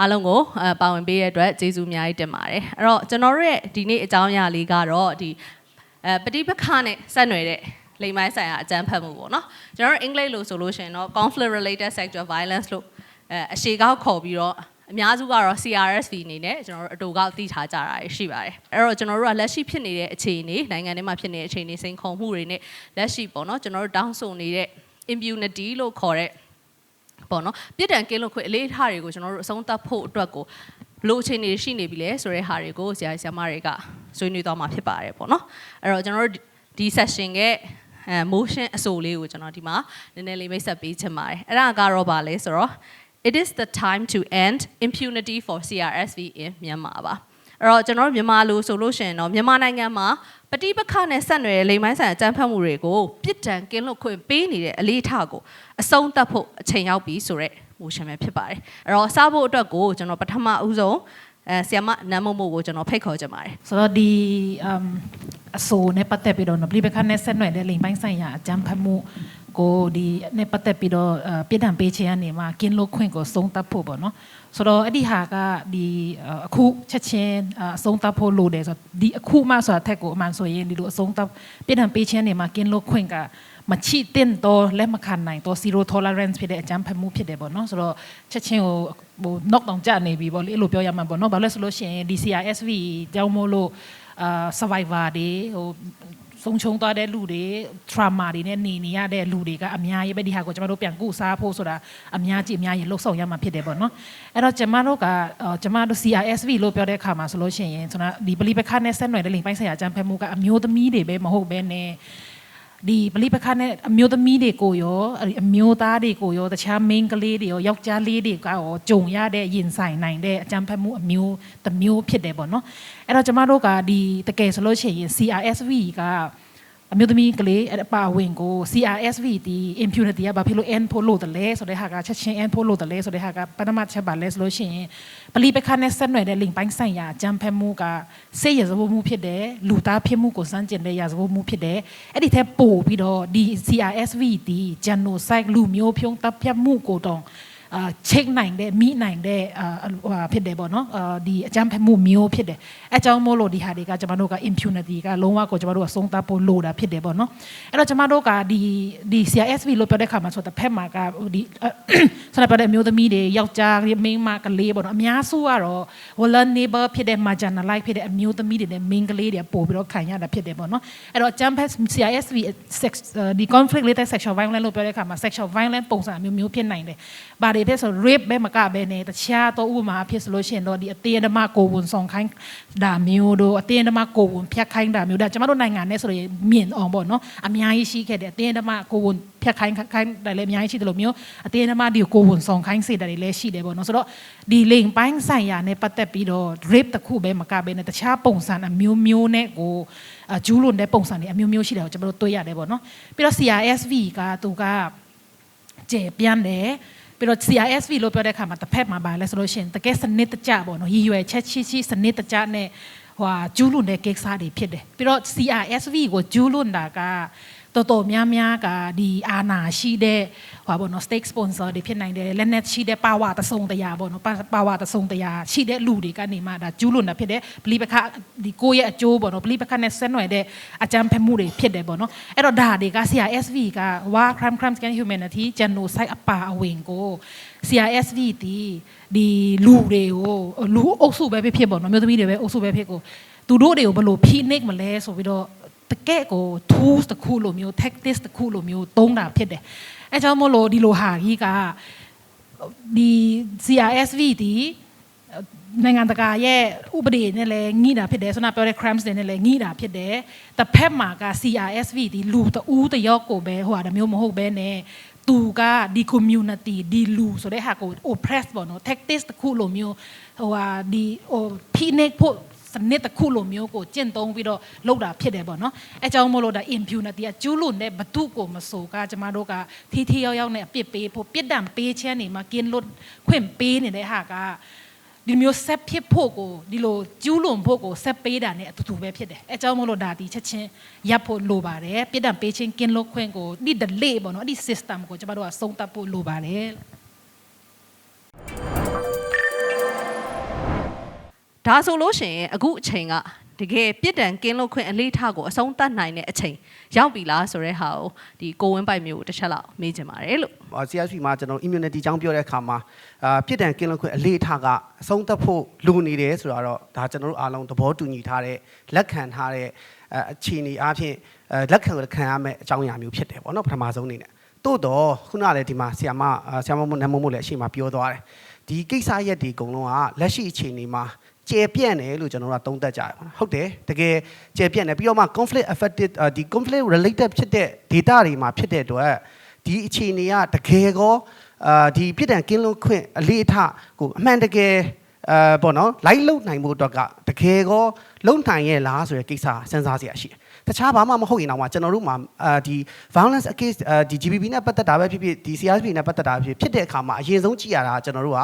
အားလုံးကိုပါဝင်ပေးတဲ့အတွက်ကျေးဇူးအများကြီးတင်ပါတယ်အဲ့တော့ကျွန်တော်တို့ရဲ့ဒီနေ့အကြောင်းအရာလေးကတော့ဒီပဋိပက္ခနဲ့ဆက်နွယ်တဲ့လိမ်ပိုင်းဆိုင်ရာအကြမ်းဖက်မှုပေါ့နော်ကျွန်တော်တို့အင်္ဂလိပ်လိုဆိုလို့ရှိရင်တော့ conflict related sexual violence လို့အရှိကောက်ခေါ်ပြီးတော့အများစုကတော့ CRSV အနေနဲ့ကျွန်တော်တို့အတူကောက်သိထားကြတာရှိပါတယ်အဲ့တော့ကျွန်တော်တို့ကလက်ရှိဖြစ်နေတဲ့အခြေအနေနိုင်ငံထဲမှာဖြစ်နေတဲ့အခြေအနေစိန်ခေါ်မှုတွေနဲ့လက်ရှိပေါ့နော်ကျွန်တော်တို့တောင်းဆိုနေတဲ့ impunity လို့ခေါ်တဲ့ပေါ့နော်ပြစ်ဒဏ်ကင်းလွတ်ခွင့်အလေးထားတွေကိုကျွန်တော်တို့အဆုံးသတ်ဖို့အတွက်ကိုဘလို့အခြေအနေရှိနေပြီလဲဆိုတဲ့ဟာတွေကိုဆရာဆရာမတွေကဆွေးနွေးသွားမှာဖြစ်ပါတယ်ပေါ့နော်အဲ့တော့ကျွန်တော်တို့ဒီ session ရဲ့motion အဆိုလေးကိုကျွန်တော်ဒီမှာနည်းနည်းလေးမိတ်ဆက်ပေးချင်ပါတယ်အဲ့ဒါကတော့ဗာလဲဆိုတော့ it is the time to end impunity for CRSV in Myanmar ပါအဲ့တော့ကျွန်တော်တို့မြန်မာလိုဆိုလို့ရှိရင်တော့မြန်မာနိုင်ငံမှာပဋိပက္ခနဲ့ဆက်နွယ်တဲ့လိမ်ပိုင်းဆိုင်အကြမ်းဖက်မှုတွေကိုပြစ်ဒဏ်ကင်းလွတ်ခွင့်ပေးနေတဲ့အလေးထားကိုအဆုံးသတ်ဖို့အချိန်ရောက်ပြီဆိုတော့motion ပဲဖြစ်ပါတယ်အဲ့တော့စဖို့အတွက်ကိုကျွန်တော်ပထမဦးဆုံးဆီယမနမ်းမို့ကိုကျွန်တော်ဖိတ်ခေါ်ချင်ပါတယ်ဆိုတော့ဒီအဆိုနဲ့ပတ်သက်ပြီးတော့ပြိပခါနဲ့ဆက်နွယ်တဲ့လိမ်ပိုင်းဆိုင်ရာအကြမ်းဖက်မှုကိုဒီနဲ့ပတ်သက်ပြီးတော့ပြည်ထန်ပေးချင်ရနေမှာကင်းလို့ခွင့်ကိုဆုံးသတ်ဖို့ပေါ့နော်ဆိုတော့အဲ့ဒီဟာကဒီအခုချက်ချင်းအဆုံးသတ်ဖို့လိုတယ်ဆိုတော့ဒီအခုမှဆိုတာထက်ကိုအမှန်ဆိုရင်ဒီလိုအဆုံးသတ်ပြည်ထန်ပေးချင်နေမှာကင်းလို့ခွင့်ကမချိတင်တော့လက်မခံနိုင်တော့ zero tolerance ဖြစ်တဲ့အကြမ်းဖက်မှုဖြစ်တယ်ပေါ့နော်ဆိုတော့ချက်ချင်းဟို knock down ကြနေပြီပေါ့လေအဲ့လိုပြောရမှာပေါ့နော်ဘာလို့လဲဆိုလို့ရှိရင် DCRSV ကြောင့်မို့လို့survivor တွေဟိုဆုံးရှုံးသွားတဲ့လူတွေ trauma တွေနဲ့နေရတဲ့လူတွေကအများကြီးပဲဒီဟာကိုကျွန်တော်တို့ပြန်ကုစားဖို့ဆိုတာအများကြီးလှုပ်ဆောင်ရမှာဖြစ်တယ်ပေါ့နော်အဲ့တော့ကျွန်မတို့ CRSV လို့ပြောတဲ့အခါမှာဆိုလို့ရှိရင်ကျွန်တော်ဒီပလီပခါနဲ့ဆက်နွယ်တဲ့လိမ်ပိုင်းဆိုင်ရာအကြမ်းဖက်မှုကအမျိုးသမီးတွေပဲမဟုတ်ဘဲနဲ့ဒီပလီပခါနဲ့အမျိုးသမီးတွေကိုရောအမျိုးသားတွေကိုရောတခြား main ကလေးတွေရောယောက်ျားလေးတွေကရောဂျုံရတဲ့ရင်ဆိုင်နိုင်တဲ့အကြမ်းဖက်မှုအမျိုးတစ်မျိုးဖြစ်တယ်ပေါ့နော်အဲ့တော့ကျမတို့ကဒီတကယ်ဆိုလို့ရှိရင် CRSV ကအမျိုးသမီးကလေးအပါဝင်ကို CRSV ဒီ impunity ကဘာဖြစ်လို့ end ဖို့လို့တယ်လဲဆိုတဲ့ဟာကချက်ချင်း end ဖို့လို့တယ်လဲဆိုတဲ့ဟာကပထမချက်ပါလဲဆိုလို့ရှိရင်ပလီပခါနဲ့ဆက်နွယ်တဲ့လိမ်ပိုင်းဆိုင်ရာအကြမ်းဖက်မှုကစိတ်ရစဖို့မှုဖြစ်တယ်လူသားဖြစ်မှုကိုစမ်းကျင်တဲ့ရစဖို့မှုဖြစ်တယ်အဲ့ဒီထက်ပိုပြီးတော့ဒီ CRSV ဒီ genocide လူမျိုးဖြုံးတပ်ဖြတ်မှုကိုတော့check နိုင်တဲ့မိနိုင်တဲ့ဖြစ်တယ်ပေါ့နော်ဒီအကြမ်းဖက်မှုမျိုးဖြစ်တယ်အဲကြောင့်မို့လို့ဒီဟာတွေကကျွန်တော်တို့က impunity ကလုံးဝကိုကျွန်တော်တို့ကဆုံးသတ်ဖို့လိုတာဖြစ်တယ်ပေါ့နော်အဲ့တော့ကျွန်တော်တို့ကဒီ CRSV လို့ပြောတဲ့ခါမှာဆိုတော့တစ်ဖက်မှာကဒီဆက်ပြောတဲ့အမျိုးသမီးတွေယောက်ျားမိန်းမကလေးပေါ့နော်အများစုကတော့ vulnerable ဖြစ်တဲ့ marginalized ဖြစ်တဲ့အမျိုးသမီးတွေနဲ့မိန်းကလေးတွေပို့ပြီးတော့ခံရတာဖြစ်တယ်ပေါ့နော်အဲ့တော့ jump CRSV ဒီ conflict related sexual violence လို့ပြောတဲ့ခါမှာ sexual violence ပုံစံမျိုးဖြစ်နိုင်တယ်ဘာတွေဖြစ်ဆို rape ပဲမကပဲနဲ့တခြားတော့ဥပမာဖြစ်ဆိုလို့ရှိရင်တော့ဒီအသေးအမကိုဝန်ဆောင်ခိုင်းဒါမျိုးတို့အသေးအမကိုဝန်ဖြတ်ခိုင်းတာမျိုးဒါကျွန်တော်တို့နိုင်ငံနဲ့ဆိုရင်မြင်အောင်ပေါ့နော်အများကြီးရှိခဲ့တယ်အသေးအမကိုဝန်ဖြတ်ခိုင်းတယ်လည်းအများကြီးရှိတယ်လို့မျိုးအသေးအမဒီကိုဝန်ဆောင်ခိုင်းစေတယ်လည်းရှိတယ်ပေါ့နော်ဆိုတော့ဒီလိမ်ပိုင်းဆိုင်ရာနဲ့ပတ်သက်ပြီးတော့ rape တစ်ခုပဲမကပဲနဲ့တခြားပုံစံအမျိုးနဲ့ကိုကျူးလွန်တဲ့ပုံစံတွေအမျိုးရှိတယ်ကိုကျွန်တော်တို့တွေ့ရတယ်ပေါ့နော်ပြီးတော့ CRSV ကသူကကျေပြန်တယ်ပြီးတော့ CRSV လို့ပြောတဲ့အခါမှာတစ်ဖက်မှာပါလဲဆိုလို့ရှိရင်တကယ်စနစ်တကျပေါ့နော်ရည်ရွယ်ချက်ရှိစနစ်တကျနဲ့ဟိုကျူးလွန်တဲ့ကိစ္စတွေဖြစ်တယ်ပြီးတော့ CRSV ကိုကျူးလွန်တာကတော်များကဒီအာဏာရှိတဲ့ဟိုပေါ့နော် stake sponsor တွေဖြစ်နိုင်တယ်လက်နက်ရှိတဲ့ power တဆုံတရားပေါ့နော် power တဆုံတရားရှိတဲ့လူတွေကနေမှဒါကျူးလွန်တာဖြစ်တယ်ပလီပခဒီကိုရဲ့အကျိုးပေါ့နော်ပလီပခနဲ့ဆက်နွယ်တဲ့အကြမ်းဖက်မှုတွေဖြစ်တယ်ပေါ့နော်အဲ့တော့ဒါတွေက CRSV က war crimes against humanity genocide အပါအဝင်ကို CRSV ဒီလူတွေကိုလူအုပ်စုပဲဖြစ်ပေါ့နော်မျိုးသမီးတွေပဲအုပ်စုပဲဖြစ်ကိုသူတို့တွေကိုဘယ်လိုဖိနှိပ်မလဲဆိုပြီးတော့တကယ့်ကို tools တစ်ခုလိုမျိုး tactics တစ်ခုလိုမျိုးသုံးတာဖြစ်တယ်အဲကြောင့်မို့လို့ဒီလိုဟာကြီးကဒီ CRSV ဒီနိုင်ငံတကာရဲ့ဥပဒေနဲ့လည်းငြိတာဖြစ်တယ်ဆိုတော့ပြောတဲ့ crimes တွေနဲ့လည်းငြိတာဖြစ်တယ်တစ်ဖက်မှာက CRSV ဒီလူတဦးတယောက်ကိုပဲဟိုဟာမျိုးမဟုတ်ဘဲနဲ့သူကဒီ community ဒီလူဆိုတဲ့ဟာကို oppress ပေါ့နော် tactics တစ်ခုလိုမျိုးဟိုဟာဒီဖိနှိပ်ဖို့စနစ်တစ်ခုလိုမျိုးကိုကျင့်သုံးပြီးတော့လုပ်တာဖြစ်တယ်ပေါ့နော်အဲကြောင့်မို့လို့ဒါ impunity အကျူးလွန်တဲ့ဘသူကိုမဆိုကကျမတို့ကထီရောက်နဲ့အပြစ်ပေးဖို့ပြစ်ဒဏ်ပေးခြင်းနေမှာကင်းလွတ်ခွင့်ပေးနေတဲ့ဟာကဒီမျိုးဆက်ဖြစ်ဖို့ကိုဒီလိုကျူးလွန်ဖို့ကိုဆက်ပေးတာနဲ့အတူတူပဲဖြစ်တယ်အဲကြောင့်မို့လို့ဒါဒီချက်ချင်းရပ်ဖို့လိုပါတယ်ပြစ်ဒဏ်ပေးခြင်းကင်းလွတ်ခွင့်ကိုဒီ delay ပေါ့နော်ဒီ system ကိုကျမတို့ကဆုံးသတ်ဖို့လိုပါတယ် ဒါဆိုလို့ရှိရင်အခုအချိန်ကတကယ်ပြစ်ဒဏ်ကင်းလို့ခွင့်အလေးထားကိုအဆုံးသတ်နိုင်တဲ့အချိန်ရောက်ပြီလားဆိုတဲ့ဟာကိုဒီကိုဝင်းပိုက်မျိုးကိုတစ်ချက်လောက်မေးချင်ပါတယ်လို့ CSP မှာကျွန်တော် immunity အကြောင်းပြောတဲ့အခါမှာပြစ်ဒဏ်ကင်းလို့ခွင့်အလေးထားကအဆုံးသတ်ဖို့လိုနေတယ်ဆိုတော့ဒါကျွန်တော်တို့အားလုံးသဘောတူညီထားတဲ့လက်ခံထားတဲ့အခြေအနေအပြင်လက်ခံရမယ့်အကြောင်းအရာမျိုးဖြစ်တယ်ပေါ့နော်ပထမဆုံးအနေနဲ့တိုးတော့ခုနလည်းဒီမှာဆီယမမို့နမမို့လည်းအရှိမပြောသွားတယ်ဒီကိစ္စရက်ဒီအကုန်လုံးကလက်ရှိအခြေအနေမှာကျေပြန့်တယ်လို့ကျွန်တော်တို့ကသုံးသပ်ကြတယ်ဟုတ်တယ်တကယ်ကျေပြန့်တယ်ပြီးတော့မှ conflict affected ဒီ conflict related ဖြစ်တဲ့ data တွေမှာဖြစ်တဲ့အတွက်ဒီအခြေအနေကတကယ်ကောဒီပြစ်ဒဏ်ကင်းလွတ်ခွင့်အလေးအထားကိုအမှန်တကယ်ပေါ့နော်လိုက်လုံနိုင်ဖို့အတွက်ကတကယ်ကောလုံနိုင်ရဲ့လားဆိုတဲ့ကိစ္စစဉ်းစားစရာရှိတယ်တခြားဘာမှမဟုတ်ရင်တော့ကျွန်တော်တို့မှာဒီ violence against ဒီ GBB နဲ့ပတ်သက်တာပဲဖြစ်ဖြစ်ဒီ CRP နဲ့ပတ်သက်တာဖြစ်တဲ့အခါမှာအရင်ဆုံးကြည့်ရတာကျွန်တော်တို့က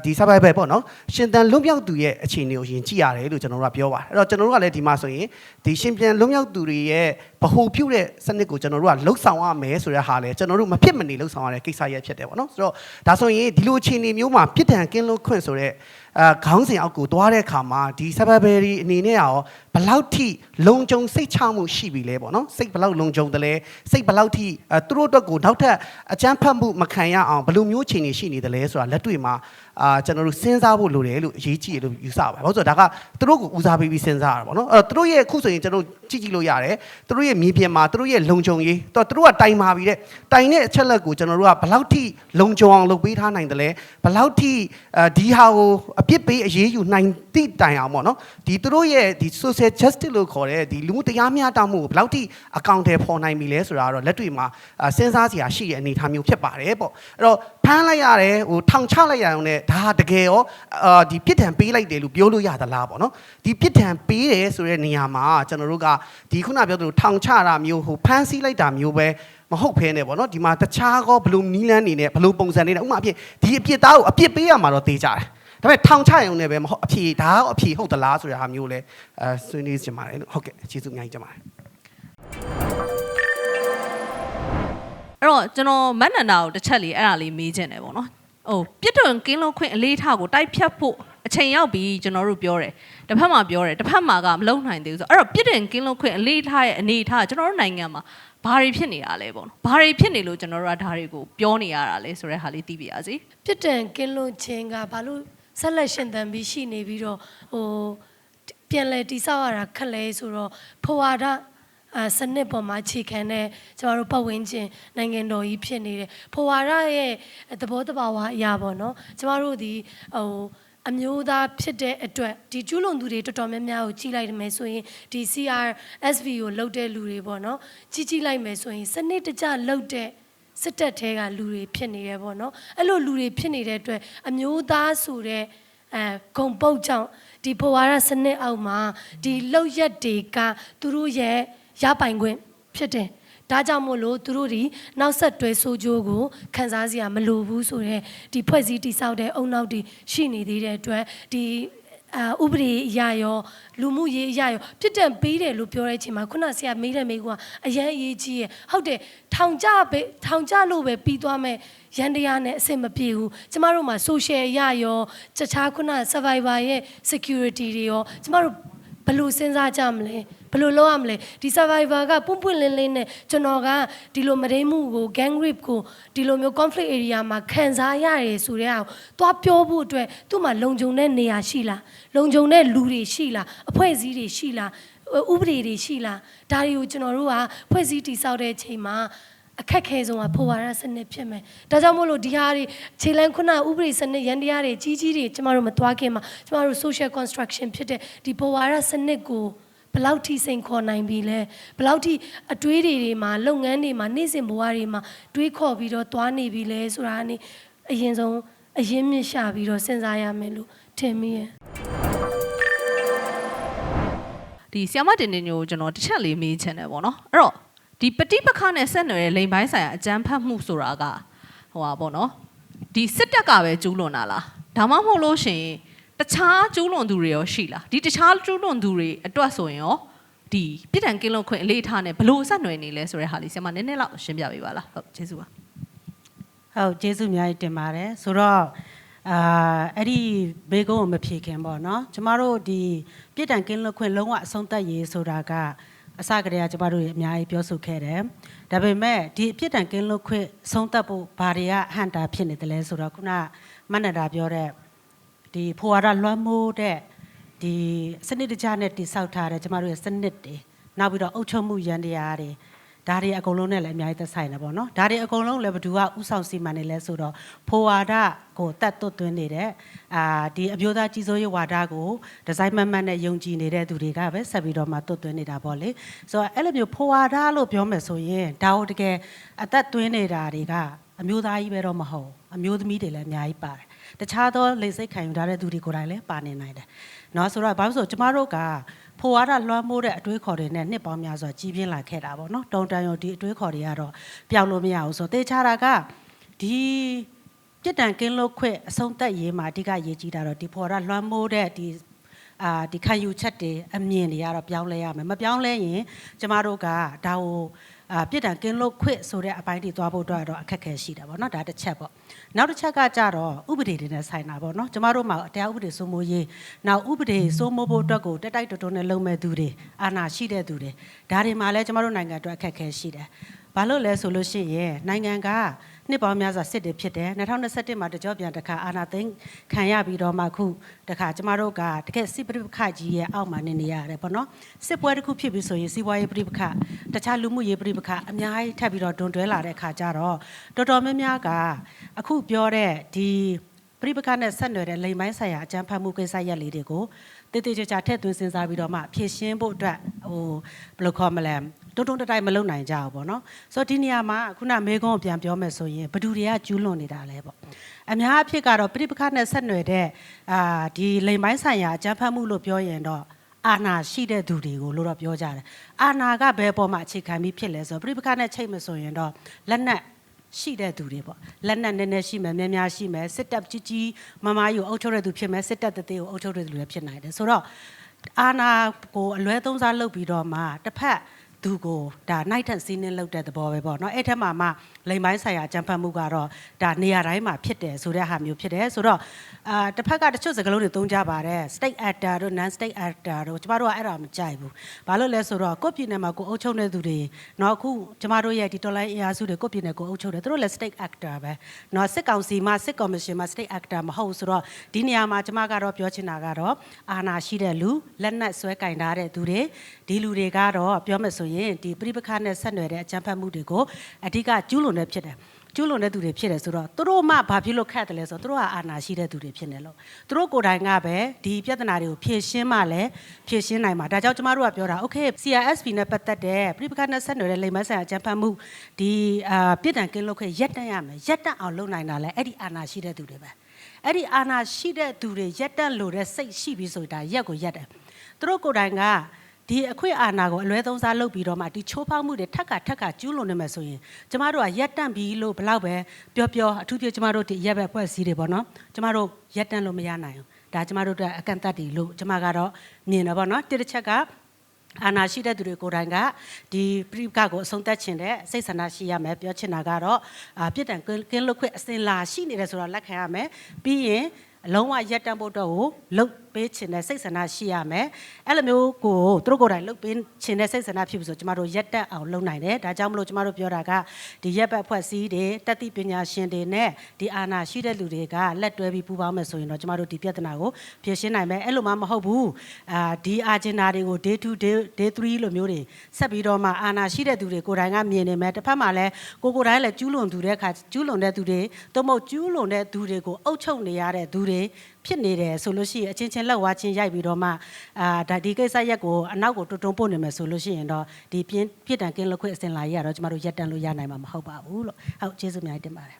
ဒီ survival ပေါ့နော်ရှင်သန်လွတ်မြောက်သူရဲ့အခြေအနေကိုရင်ကြည့်ရတယ်လို့ကျွန်တော်တို့ကပြောပါတယ်အဲ့တော့ကျွန်တော်တို့ကလည်းဒီမှာဆိုရင်ဒီရှင်ပြန်လွတ်မြောက်သူတွေရဲ့ဗဟိုပြုတဲ့စနစ်ကိုကျွန်တော်တို့ကလှုပ်ဆောင်ရမယ်ဆိုတဲ့ဟာလေကျွန်တော်တို့မဖြစ်မနေလှုပ်ဆောင်ရတဲ့ကိစ္စရဲ့ဖြစ်တယ်ပေါ့နော်ဆိုတော့ဒါဆိုရင်ဒီလိုအခြေအနေမျိုးမှာပြစ်ဒဏ်ကင်းလွတ်ခွင့်ဆိုတဲ့ခေါင်းစဉ်အောက်ကိုတွားတဲ့အခါမှာဒီ survivor အနေနဲ့ရောဘလောက်ထိလုံခြုံစိတ်ချမှုရှိပြီလဲပေါ့နော်စိတ်ဘလောက်လုံခြုံတယ်လဲစိတ်ဘလောက်ထိသူတို့အတွက်ကိုနောက်ထပ်အကြမ်းဖက်မှုမခံရအောင်ဘယ်လိုမျိုးအခြေအနေရှိနေတယ်လဲဆိုတာလက်တွေ့မှာကျွန်တော်တို့စဉ်းစားဖို့လိုတယ်လို့အရေးကြီးတယ်လို့ယူဆပါတယ်ဘာလို့ဆိုတော့ဒါကသူတို့ကိုဦးစားပေးပြီးစဉ်းစားရတာပေါ့နော်အဲ့တော့သူတို့ရဲ့အခုဆိုရင်ကျွန်တော်ကြည့်လို့ရတယ်သူတို့ရဲ့မြေပြင်မှာသူတို့ရဲ့လုံခြုံရေးသူတို့ကတိုင်ပါပြီတဲ့တိုင်တဲ့အချက်လက်ကိုကျွန်တော်တို့ကဘလောက်ထိလုံခြုံအောင်လုပ်ပေးထားနိုင်တယ်လဲဘလောက်ထိဒီဟာကိုအပြစ်ပေးအရေးယူနိုင်သည့်တိုင်အောင်ပေါ့နော်ဒီသူတို့ရဲ့ဒီ social justice လို့ခေါ်တဲ့ဒီလူမှုတရားမျှတမှုကိုဘလောက်ထိအကောင့်ထဲပေါ်နိုင်ပြီလဲဆိုတာတော့လက်တွေ့မှာစဉ်းစားစရာရှိတဲ့အနေအထားမျိုးဖြစ်ပါတယ်ပေါ့အဲ့တော့ဖမ်းလိုက်ရတယ်ဟိုထောင်ချလိုက်ရအောင်နဲ့ဒါတကယ်ရောဒီပြစ်ဒဏ်ပေးလိုက်တယ်လို့ပြောလို့ရသလားပေါ့နော်ဒီပြစ်ဒဏ်ပေးတယ်ဆိုတဲ့နေရာမှာကျွန်တော်တို့ကဒီခုနပြောသလိုထောင်ချတာမျိုးဟိုဖမ်းဆီးလိုက်တာမျိုးပဲမဟုတ်ဖဲနဲ့ပေါ့နော်ဒီမှာတခြားကောဘလို့နီးလန်းနေနဲ့ဘလို့ပုံစံနေနဲ့ဥပမာအဖြစ်ဒီအပြစ်သားကိုအပြစ်ပေးရမှာတော့တေးကြတယ်ဒါပေမဲ့ထောင်ချရုံနဲ့ပဲမဟုတ်အဖြေဒါကအဖြေဟုတ်သလားဆိုတဲ့ဟာမျိုးလဲဆွေးနွေးကြပါတယ်လို့ဟုတ်ကဲ့ကျေးဇူးအများကြီးတင်ပါတယ်အဲ့တော့ကျွန်တော်မတ်နန္ဒာကိုတစ်ချက်လေးအဲ့ဒါလေးမေးချင်တယ်ပေါ့နော်ဟိုပြစ်ဒဏ်ကင်းလွတ်ခွင့်အလေးထားကိုတိုက်ဖြတ်ဖို့အချိန်ရောက်ပြီကျွန်တော်တို့ပြောတယ်တစ်ဖက်မှာပြောတယ်တစ်ဖက်မှာကမလုံနိုင်သေးဘူးဆိုအဲ့တော့ပြစ်ဒဏ်ကင်းလွတ်ခွင့်အလေးထားရဲ့အနေထားကျွန်တော်တို့နိုင်ငံမှာဘာတွေဖြစ်နေတာလဲပေါ့နော်ဘာတွေဖြစ်နေလို့ကျွန်တော်တို့ကဒါတွေကိုပြောနေရတာလဲဆိုတဲ့ဟာလေးသိပြရစီ ပြစ်ဒဏ်ကင်းလွတ်ခြင်းကဘာလို့ဆက်လက်ရှင်သန်ပြီးရှိနေပြီးတော့ဟိုပြန်လဲတိဆောက်ရတာခက်လဲဆိုတော့ဖွာဝါဒစနစ်ပေါ်မှာခြေခံတဲ့ကျမတို့ပတ်ဝန်းကျင်နိုင်ငံတော်ကြီးဖြစ်နေတယ်ဖွာဝါဒရဲ့သဘောတဘာဝအရာပေါ့နော်ကျမတို့ဒီဟိုအမျိုးသားဖြစ်တဲ့အတွက်ဒီကျူးလွန်သူတွေတော်တော်များများကိုကြီးလိုက်မယ်ဆိုရင်ဒီ CRSV ကိုလှုပ်တဲ့လူတွေပေါ့နော်ကြီးလိုက်မယ်ဆိုရင်စနစ်တကျလှုပ်တဲ့စစ်တပ်ထဲကလူတွေဖြစ်နေတယ်ပေါ့နော်အဲ့လိုလူတွေဖြစ်နေတဲ့အတွက်အမျိုးသားဆိုတဲ့ဂုံပုတ်ကြောင့်ဒီဘဝရစနစ်အောက်မှာဒီလှုပ်ရက်တွေကသူတို့ရဲ့ရပိုင်ခွင့်ဖြစ်တယ်ဒါကြောင့်မို့လို့သူတို့ဒီနောက်ဆက်တွဲဆိုးကျိုးကိုခန်းစားစရာမလိုဘူးဆိုတော့ဒီဖွဲ့စည်းတိဆောက်တဲ့အုံနောက်တွေရှိနေသေးတဲ့အတွက်ဒီဥပဒေအရာရောလူမှုရေးအရာရောပြစ်ဒဏ်ပေးတယ်လို့ပြောတဲ့အချိန်မှာခုနဆရာမေးတဲ့မေးခွန်းကအရန်အရေးကြီးရဲ့ဟုတ်တယ်ထောင်ကြလို့ပဲပြီးသွားမယ်ရန်တရားနဲ့အဆင်မပြေဘူးကျမတို့မှာ social အရာရောတခြားခုန survivor ရဲ့ security တွေရောကျမတို့ဘယ်လိုစဉ်းစားကြမလဲဘယ်လိုလုပ်ရမလဲဒီ survivor ကပွင့်လင်းလင်းနဲ့ကျွန်တော်ကဒီလိုမရင်းမှုကို gang rape ကိုဒီလိုမျိုး conflict area မှာခံစားရတယ်ဆိုတဲ့အောင်သွားပြောဖို့အတွက်သူ့မှာလုံခြုံတဲ့နေရာရှိလားလုံခြုံတဲ့လူတွေရှိလားအဖွဲ့အစည်းတွေရှိလားဥပဒေတွေရှိလားဒါတွေကိုကျွန်တော်တို့ကဖွဲ့စည်းတည်ဆောက်တဲ့အချိန်မှာအခက်ခဲဆုံးကဖွာဝါဒစနစ်ဖြစ်မယ်။ဒါကြောင့်မို့လို့ဒီဟာတွေခြေလမ်းခုနဥပဒေစနစ်ရန်တရားတွေကြီးတွေကျမတို့မသွားခင်မှာကျမတို့ social construction ဖြစ်တဲ့ဒီဖွာဝါဒစနစ်ကိုဘယ်လောက်ထိစိန်ခေါ်နိုင်ပြီလဲဘယ်လောက်ထိအတွေးတွေမှာလုပ်ငန်းတွေမှာနေ့စဉ်ဘဝတွေမှာတွေးခေါ်ပြီးတော့သွားနေပြီလဲဆိုတာကနေအရင်ဆုံးအရင်မြင့်ရှာပြီးတော့စဉ်းစားရမယ်လို့ထင်မိရဲ့ဒီဆီယမတင်တင်ညိုကျွန်တော်တစ်ချက်လေးမေးချင်တယ်ပေါ့နော်အဲ့တော့ဒီပဋိပက္ခနဲ့ဆက်နွယ်တဲ့လိမ်ပိုင်းဆိုင်ရာအကြမ်းဖက်မှုဆိုတာကဟိုပါပေါ့နော်ဒီစစ်တပ်ကပဲကျူးလွန်တာလားဒါမှမဟုတ်လို့ရှိရင်တခြားကျူးလွန်သူတွေရောရှိလားဒီတခြားကျူးလွန်သူတွေအတွက်ဆိုရင်ရောဒီပြည်ထန်ကင်းလွန်ခွင့်အလေးထားနဲ့ဘလို့ဆက်နွယ်နေလဲဆိုတဲ့ဟာလေးဆရာမနည်းနည်းလောက်ရှင်းပြပေးပါလားဟုတ်ကျေးဇူးပါဟုတ်ကျေးဇူးအများကြီးတင်ပါတယ်ဆိုတော့ အဲ့ဒီဘေကုန်းကိုမဖြေခင်ပေါ့နော်ကျမတို့ဒီပြစ်ဒဏ်ကင်းလွတ်ခွင့်လုံးဝအဆုံးသတ်ရေးဆိုတာကအစကတည်းကကျမတို့အများကြီးပြောဆိုခဲ့တယ်ဒါပေမဲ့ဒီပြစ်ဒဏ်ကင်းလွတ်ခွင့်ဆုံးသတ်ဖို့ဘာတွေကဟန်တာဖြစ်နေတယ်လဲဆိုတော့ခုနမနန္ဒာပြောတဲ့ဒီဖိုဝါဒလွှမ်းမိုးတဲ့ဒီစနစ်တကျနဲ့တိဆောက်ထားတဲ့ကျမတို့ရဲ့စနစ်တွေနောက်ပြီးတော့အုပ်ချုပ်မှုရန်တရားတွေဒါတွေအကုန်လုံးနဲ့လည်းအများကြီးသက်ဆိုင်တယ်ပေါ့နော်ဒါတွေအကုန်လုံးလည်းဘယ်သူကဥဆောင်စီမံနေလဲဆိုတော့ဖိုဝါဒကိုတတ်သွတ်သွင်းနေတဲ့ဒီအမျိုးသားကြီးစိုးရေးဝါဒကိုဒီဇိုင်းမတ်မတ်နဲ့ယုံကြည်နေတဲ့သူတွေကပဲဆက်ပြီးတော့မှသွတ်သွင်းနေတာပေါ့လေဆိုတော့အဲ့လိုမျိုးဖိုဝါဒလို့ပြောမယ်ဆိုရင်ဒါကိုတကယ်အသက်သွင်းနေတာတွေကအမျိုးသားကြီးပဲတော့မဟုတ်အမျိုးသမီးတွေလည်းအများကြီးပါတယ်တခြားသောလိမ့်စိတ်ခံယူထားတဲ့သူတွေကိုယ်တိုင်လည်းပါနေနိုင်တယ်เนาะဆိုတော့ဘာလို့ဆိုကျမတို့ကဖိုဝါဒလွှမ်းမိုးတဲ့အတွေးခေါ်တွေနဲ့နှစ်ပေါင်းများစွာကြီးပြင်းလာခဲ့တာပေါ့နော်တုံတန်ရောဒီအတွေးခေါ်တွေကတော့ပျောက်လို့မရဘူးဆိုတော့တေချာတာကဒီပြစ်ဒဏ်ကင်းလွတ်ခွင့်အဆုံးသတ်ရေးမှာအဓိကရေးကြည့်တာတော့ဒီဖိုဝါဒလွှမ်းမိုးတဲ့ဒီခံယူချက်တွေအမြင်တွေကတော့ပြောင်းလဲရမယ်မပြောင်းလဲရင်ကျမတို့ကဒါကိုပြစ်ဒဏ်ကင်းလွတ်ခွင့်ဆိုတဲ့အပိုင်းတွေသွားဖို့တော့အခက်အခဲရှိတာပေါ့နော်ဒါတစ်ချက်ပေါ့နောက်တစ်ချက်ကကြတော့ဥပဒေတွေနဲ့ဆိုင်တာပေါ့နော်ကျမတို့မှာတရားဥပဒေစိုးမိုးရေးနောက်ဥပဒေစိုးမိုးဖို့အတွက်ကိုတက်တိုက်တွန်းနဲ့လုပ်မဲ့သူတွေအာဏာရှိတဲ့သူတွေဒါတွေမှာလည်းကျမတို့နိုင်ငံအတွက်အခက်အခဲရှိတယ်ဘာလို့လဲဆိုလို့ရှိရင်နိုင်ငံကနှစ်ပေါင်းများစွာစစ်တွေဖြစ်တယ်2021မှာတကြောပြန်တစ်ခါအာဏာသိမ်းခံရပြီးတော့မှခုတခါကျမတို့ကတကယ်စစ်ပဋိပက္ခကြီးရဲ့အောက်မှာနေရတယ်ပေါ့နော်စစ်ပွဲတစ်ခုဖြစ်ပြီးဆိုရင်စီးပွားရေးပဋိပက္ခတခြားလူမှုရေးပဋိပက္ခအများကြီးထပ်ပြီးတော့တွန်းတွဲလာတဲ့အခါကျတော့တော်တော်များများကအခုပြောတဲ့ဒီပဋိပက္ခနဲ့ဆက်နွယ်တဲ့လိမ်ပိုင်းဆိုင်ရာအကြမ်းဖက်မှုကိစ္စရပ်လေးတွေကိုတေးသေးချာချာထည့်သွင်းစဉ်းစားပြီးတော့မှဖြည့်ရှင်းဖို့အတွက်ဘယ်လိုခေါ်မလဲတုံးတိုက်မလုပ်နိုင်ကြဘူးပေါ့နော်ဆိုတော့ဒီနေရာမှာခုနမေကွန်းကိုပြန်ပြောမယ်ဆိုရင်ဘယ်သူတွေကကျူးလွန်နေတာလဲပေါ့အများအဖြစ်ကတော့ပြိပခါနဲ့ဆက်နွယ်တဲ့ဒီလိမ်ပိုင်းဆိုင်ရာအကြမ်းဖက်မှုလို့ပြောရင်တော့အာဏာရှိတဲ့သူတွေကိုလို့တော့ပြောကြတယ်အာဏာကဘယ်ပေါ်မှာအခြေခံပြီးဖြစ်လဲဆိုတော့ပြိပခါနဲ့ချိန်မဆိုရင်တော့လက်နက်ရှိတဲ့သူတွေပေါ့လက်နက်နည်းနည်းရှိမယ်များများရှိမယ်စစ်တပ်ကြီးကြီးမမကြီးကိုအုပ်ချုပ်တဲ့သူဖြစ်မယ်စစ်တပ်တသေးကိုအုပ်ချုပ်တဲ့သူတွေဖြစ်နိုင်တယ်ဆိုတော့အာဏာကိုအလွဲသုံးစားလုပ်ပြီးတော့မှတစ်ဖက်သူကိုဒါနိုင်ထက်စီးနှင်းလုပ်တဲ့သဘောပဲပေါ့နော်အဲ့ထက်မှာမှလိမ်ပိုင်းဆိုင်ရာအကြံဖတ်မှုကတော့ဒါနေရာတိုင်းမှာဖြစ်တယ်ဆိုတဲ့ဟာမျိုးဖြစ်တယ်ဆိုတော့တစ်ဖက်ကတချို့စကားလုံးတွေသုံးကြပါတယ် state actor တို့ non state actor တို့ကျမတို့ကအဲ့ဒါမကြိုက်ဘူးဘာလို့လဲဆိုတော့ကိုယ့်ပြည်နယ်မှာကိုအုပ်ချုပ်နေသူတွေเนาะအခုကျမတို့ရဲ့ဒီတော်လိုင်းအင်အားစုတွေကိုယ့်ပြည်နယ်ကိုအုပ်ချုပ်တယ်သူတို့လည်း state actor ပဲเนาะစစ်ကောင်စီမှာစစ်ကော်မရှင်မှာ state actor မဟုတ်ဆိုတော့ဒီနေရာမှာကျမကတော့ပြောချင်တာကတော့အာဏာရှိတဲ့လူလက်နက်ဆွဲကင်ထားတဲ့သူတွေဒီလူတွေကတော့ပြောမယ်ဆိုရင်ဒီပြိပခါနဲ့ဆက်နွယ်တဲ့အကြမ်းဖက်မှုတွေကိုအဓိကကျူးလွန်နေဖြစ်တယ်ကျူးလွန်တဲ့သူတွေဖြစ်တယ်ဆိုတော့သူတို့မှဘာဖြစ်လို့ခက်တယ်လဲဆိုတော့သူတို့ကအာဏာရှိတဲ့သူတွေဖြစ်နေလို့သူတို့ကိုယ်တိုင်ကပဲဒီပြဿနာတွေကိုဖြေရှင်းမှလည်းဖြေရှင်းနိုင်မှာဒါကြောင့်ကျမတို့ကပြောတာ okay CRSP နဲ့ပတ်သက်တဲ့ပြိပခါနဲ့ဆက်နွယ်တဲ့လိမ်မဆိုင်အကြမ်းဖက်မှုဒီပြည်တံကင်းလို့ခဲ့ရက်တန့်ရမယ်ရက်တန့်အောင်လုပ်နိုင်တာလဲအဲ့ဒီအာဏာရှိတဲ့သူတွေပဲအဲ့ဒီအာဏာရှိတဲ့သူတွေရက်တန့်လို့တဲ့စိတ်ရှိပြီးဆိုတာရက်ကိုရက်တယ်သူတို့ကိုယ်တိုင်ကဒီအခွင့်အာဏာကိုအလွဲသုံးစားလုပ်ပြီးတော့မှဒီချိုးဖောက်မှုတွေထက်ခါကျူးလွန်နေမယ်ဆိုရင်ကျမတို့ကရက်တန့်ပြီးလို့ဘလောက်ပဲပြောအထူးဖြင့်ကျမတို့ဒီရက်ပဲဖွဲ့စည်းတွေပေါ့နော်ကျမတို့ရက်တန့်လို့မရနိုင်ဘူးဒါကျမတို့ကအကန့်အသတ်တွေလို့ကျမကတော့မြင်တယ်ပေါ့နော်တစ်ချက်ကအာဏာရှိတဲ့သူတွေကိုယ်တိုင်ကဒီပြိပခါကိုအဆုံးသတ်ခြင်းတဲ့စိတ်ဆန္ဒရှိရမယ်ပြောချင်တာကတော့ပြစ်ဒဏ်ကင်းလွတ်ခွင့်အစဉ်လာရှိနေတယ်ဆိုတော့လက်ခံရမယ်ပြီးရင်အလုံးဝရက်တန့်ဖို့တော့ကိုလှုပ်ပေးခြင်းနဲ့စိတ်ဆန္ဒရှိရမယ်အဲ့လိုမျိုးကိုသူတို့ကိုယ်တိုင်လှုပ်ပေးခြင်းနဲ့စိတ်ဆန္ဒဖြစ်ပြီးဆိုကျမတို့ရက်တန့်အောင်လုပ်နိုင်တယ်ဒါကြောင့်မလို့ကျမတို့ပြောတာကဒီရက်ဘက်ဖွဲ့စည်းတွေတတိပညာရှင်တွေနဲ့ဒီအာဏာရှိတဲ့လူတွေကလက်တွဲပြီးပူးပေါင်းမယ်ဆိုရင်တော့ကျမတို့ဒီပြဿနာကိုဖြေရှင်းနိုင်မယ်အဲ့လိုမှမဟုတ်ဘူးဒီအာဂျင်နာတွေကို day 2 day 3လိုမျိုးတွေဆက်ပြီးတော့မှအာဏာရှိတဲ့သူတွေကိုယ်တိုင်ကမြင်နေမယ်တစ်ဖက်မှာလည်းကိုယ်တိုင်လည်းကျူးလွန်သူတဲ့အခါကျူးလွန်တဲ့သူတွေသို့မဟုတ်ကျူးလွန်တဲ့သူတွေကိုအုပ်ချုပ်နေရတဲ့သူတွေဖြစ်နေတယ်ဆိုလို့ရှိရင်အချင်းချင်းလက်ဝါးချင်းရိုက်ပြီးတော့မှဒါဒီကိစ္စရက်ကိုအနောက်ကိုတွန်းပို့နေမယ်ဆိုလို့ရှိရင်တော့ဒီပြစ်ဒဏ်ကင်းလွတ်ခွင့်အစဉ်လာရေးကတော့ကျမတို့ရက်တန့်လို့ရနိုင်မှာမဟုတ်ပါဘူးလို့ဟုတ်ကျေးဇူးအများကြီးတင်ပါတယ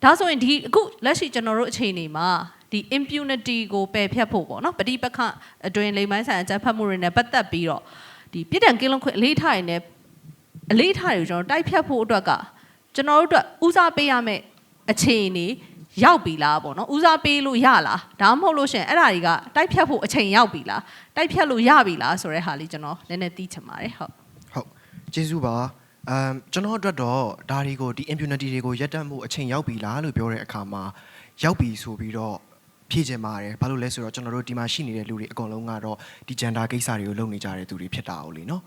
်ဒါဆိုရင်ဒီအခုလက်ရှိကျွန်တော်တို့အခြေအနေမှာဒီ impunity ကိုပယ်ဖျက်ဖို့ပေါ့နော်ပဋိပက္ခအတွင်းလိမ်မိုင်းဆိုင်အကြမ်းဖက်မှုတွေနဲ့ပတ်သက်ပြီးတော့ဒီပြစ်ဒဏ်ကင်းလွတ်ခွင့်အလေးထားရတဲ့အလေးထားတွေကိုကျွန်တော်တိုက်ဖြတ်ဖို့အတွက်ကကျွန်တော်တို့အတွက်ဦးစားပေးရမယ့်အခြေအနေရောက်ပြီလားပေါ့နော်ဦးစားပေးလို့ရလားဒါမှမဟုတ်လို့ရှင်အဲ့ဒါတွေကတိုက်ဖြတ်ဖို့အချိန်ရောက်ပြီလားတိုက်ဖြတ်လို့ရပြီလားဆိုတဲ့ဟာလေးကျွန်တော်နည်းနည်းသိချင်ပါတယ်ဟုတ်ကျေးဇူးပါ ကျွန်တော်အတွက်တော့ဒါတွေကိုဒီ impunity တွေကိုရပ်တန့်မှုအချိန်ရောက်ပြီလားလို့ပြောတဲ့အခါမှာရောက်ပြီဆိုပြီးတော့ဖြည့်ချင်ပါတယ်ဘာလို့လဲဆိုတော့ကျွန်တော်တို့ဒီမှာရှိနေတဲ့လူတွေအကုန်လုံးကတော့ဒီ gender ကိစ္စတွေကိုလုပ်နေကြတဲ့သူတွေဖြစ်တာ哦လေနော်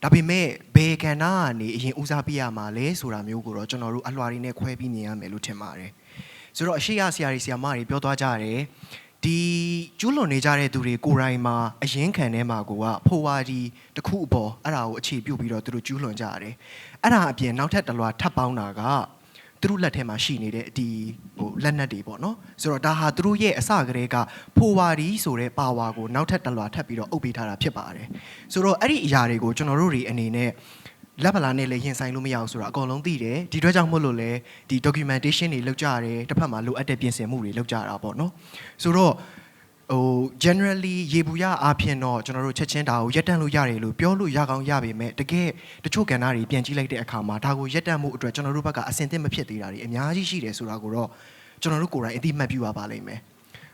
ဒါပေမဲ့ဘယ်ကဏ္ဍကနေအရင်ဦးစားပေးရမှာလဲဆိုတာမျိုးကိုတော့ကျွန်တော်တို့အလွှာတွေနဲ့ခွဲပြီးမြင်ရမယ်လို့ထင်ပါတယ်ဆိုတော့အရှိရဆရာတွေဆရာမတွေပြောသွားကြတယ်ဒီကျူးလွန်နေကြတဲ့သူတွေကိုယ်တိုင်မှာအရင်ခံထဲမှာကိုကဖိုဝါဒီတစ်ခုအပေါ်အဲ့ဒါကိုအခြေပြုပြီးတော့သူတို့ကျူးလွန်ကြရတယ်အဲ့ဒါအပြင်နောက်ထပ်တစ်လွှာထပ်ပေါင်းတာကသူတို့လက်ထဲမှာရှိနေတဲ့ဒီလက်နက်တွေပေါ့နော်ဆိုတော့ဒါဟာသူတို့ရဲ့အစကတည်းကဖိုဝါဒီဆိုတဲ့ပါဝါကိုနောက်ထပ်တစ်လွှာထပ်ပြီးတော့အုပ်ပေးထားတာဖြစ်ပါတယ်ဆိုတော့အဲ့ဒီအရာတွေကိုကျွန်တော်တို့တွေအနေနဲ့လက်ပလာနဲ့လည်းရင်ဆိုင်လို့မရအောင်ဆိုတာအကုန်လုံးသိတယ်ဒီအတွက်ကြောင့်မို့လို့လည်းဒီ documentation တွေလုပ်ကြရတယ်တစ်ဖက်မှာလိုအပ်တဲ့ပြင်ဆင်မှုတွေလုပ်ကြတာပေါ့နော်ဆိုတော့generally ရေဘူးရအားဖြင့်တော့ကျွန်တော်တို့ချက်ချင်းဒါကိုရက်တန့်လို့ရတယ်လို့ပြောလို့ရကောင်းရပေမဲ့တကယ်တချို့ကဏ္ဍတွေပြန်ကြည့်လိုက်တဲ့အခါမှာဒါကိုရက်တန့်မှုအတွက်ကျွန်တော်တို့ဘက်ကအဆင်သင့်မဖြစ်သေးတာတွေအများကြီးရှိတယ်ဆိုတာကိုတော့ကျွန်တော်တို့ကိုယ်တိုင်အသိမှတ်ပြုရပါလိမ့်မယ်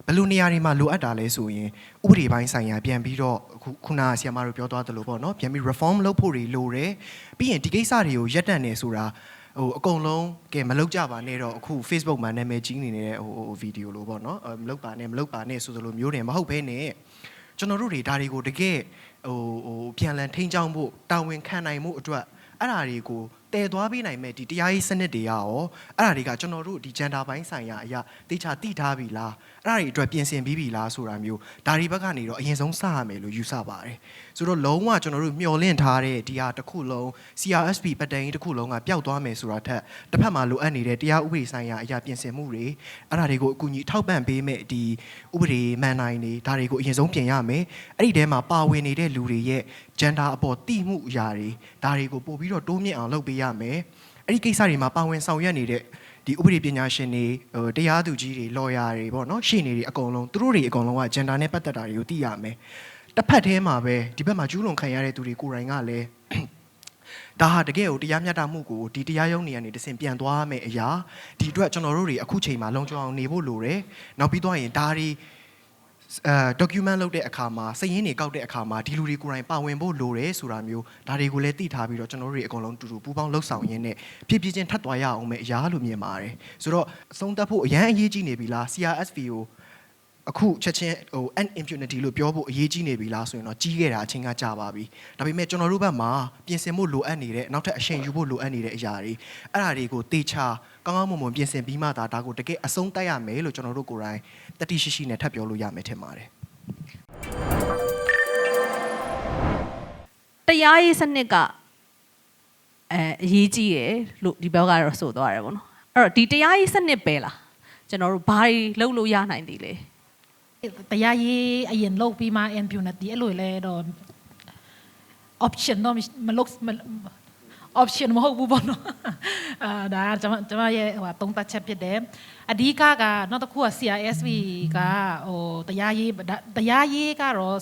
ဘယ်လိုနေရာတွေမှာလိုအပ်တာလဲဆိုရင်ဥပဒေပိုင်းဆိုင်ရာပြန်ပြီးတော့ခုနဆရာမတို့ပြောသွားသလိုပေါ့နော်ပြန်ပြီး reform လုပ်ဖို့တွေလိုတယ်ပြီးရင်ဒီကိစ္စတွေကိုရက်တန့်နေဆိုတာအကုန်လုံးကဲမလုပ်ကြပါနဲ့တော့အခု Facebook မှာနာမည်ကြီးနေတဲ့ဗီဒီယိုလိုပေါ့နော်မလုပ်ပါနဲ့ဆိုသလိုမျိုးတယ်မဟုတ်ဘဲနဲ့ကျွန်တော်တို့တွေဒါတွေကိုတကယ်ပြန်လည်ထိန်းချောင်းဖို့တာဝန်ခံနိုင်မှုအတွက်အဲ့ဒါတွေကိုတည်သွားပေးနိုင်မဲ့ဒီတရားရေးစနစ်တွေရောအဲ့ဒါတွေကကျွန်တော်တို့ဒီ gender ပိုင်းဆိုင်ရာအရာတေချာတိထားပြီလားအဲ့ဒါတွေအတွက်ပြင်ဆင်ပြီးပြီလားဆိုတာမျိုးဒါတွေဘက်ကနေတော့အရင်ဆုံးစရမယ်လို့ယူဆပါတယ်ဆိုတော့လုံးဝကျွန်တော်တို့မျှော်လင့်ထားတဲ့ဒီဟာတစ်ခုလုံး CRSP ပတ်တန်ကြီးတစ်ခုလုံးကပျောက်သွားမယ်ဆိုတာထက်တစ်ဖက်မှာလိုအပ်နေတဲ့တရားဥပဒေဆိုင်ရာအရာပြင်ဆင်မှုတွေအဲ့ဒါတွေကိုအကူအညီထောက်ပံ့ပေးမဲ့ဒီဥပဒေမှန်နိုင်တွေဒါတွေကိုအရင်ဆုံးပြင်ရမယ်အဲ့ဒီထဲမှာပါဝင်နေတဲ့လူတွေရဲ့ gender အပေါ်တိမှုအရာတွေဒါတွေကိုပို့ပြီးတော့တိုးမြင့်အောင်လုပ်ပေးရမယ်အဲ့ဒီကိစ္စတွေမှာပါဝင်ဆောင်ရွက်နေတဲ့ဒီဥပဒေပညာရှင်တွေတရားသူကြီးတွေ lawyer တွေပေါ့နော်ရှေ့နေတွေအကုန်လုံးသူတို့တွေအကုန်လုံးက gender နဲ့ပတ်သက်တာတွေကိုသိရမယ်တစ်ဖက်ထဲမှာပဲဒီဘက်မှာကျူးလွန်ခံရတဲ့သူတွေကိုယ်တိုင်ကလည်းဒါဟာတကယ်ကိုတရားမျှတမှုကိုဒီတရားရုံးနေရာနေတဆင့်ပြန်သွားမယ်အရာဒီအတွက်ကျွန်တော်တို့တွေအခုချိန်မှာလုံခြုံအောင်နေဖို့လိုတယ်နောက်ပြီးတော့ရင်ဒါတွေdocument လုပ်တဲ့အခါမှာစည်ရင်းတွေကောက်တဲ့အခါမှာဒီလူတွေကိုယ်တိုင်ပါဝင်ဖို့လိုတယ်ဆိုတာမျိုးဒါတွေကိုလည်းသိထားပြီးတော့ကျွန်တော်တို့တွေအကုန်လုံးတူတူပူးပေါင်းလှုပ်ဆောင်ရင်းနဲ့ဖြည်းဖြည်းချင်းထပ်သွားရအောင်မယ်အရာလို့မြင်ပါတယ်ဆိုတော့အဆုံးသတ်ဖို့အရန်အရေးကြီးနေပြီလား CRSV ကိုအခုချက်ချင်းend impunity လို့ပြောဖို့အရေးကြီးနေပြီလားဆိုရင်တော့ကြီးခဲ့တာအချိန်ကကြာပါပြီဒါပေမဲ့ကျွန်တော်တို့ဘက်မှာပြင်ဆင်ဖို့လိုအပ်နေတဲ့နောက်ထပ်အရှိန်ယူဖို့လိုအပ်နေတဲ့အရာတွေအဲ့ဒါတွေကိုတေချာကောင်းကောင်းမွန်မွန်ပြင်ဆင်ပြီးမှဒါကိုတကယ်အဆုံးသတ်ရမယ်လို့ကျွန်တော်တို့ကိုယ်တိုင်တတိရှိရှိနဲ့ထပ်ပြောလို့ရမယ်ထင်ပါတယ်တရားရေးစနစ်ကအရေးကြီးတယ်လို့ဒီဘက်ကတော့ဆိုသွားတယ်ပေါ့နော်အဲ့တော့ဒီတရားရေးစနစ်ပဲလားကျွန်တော်တို့ဘာတွေလုပ်လို့ရနိုင်သေးလဲတရားရေးအရင်လုပ်ပြီးမှ impunity အဲ့လိုလဲတော့ option တော့မလုပ် option မဟုတ်ဘူးပေါ့နော်ဒါကျွန်မရဲ့ဟိုသုံးသပ်ချက်ဖြစ်တယ်အဓိကကနောက်တစ်ခုက CRSV ကတရားရေးကတော့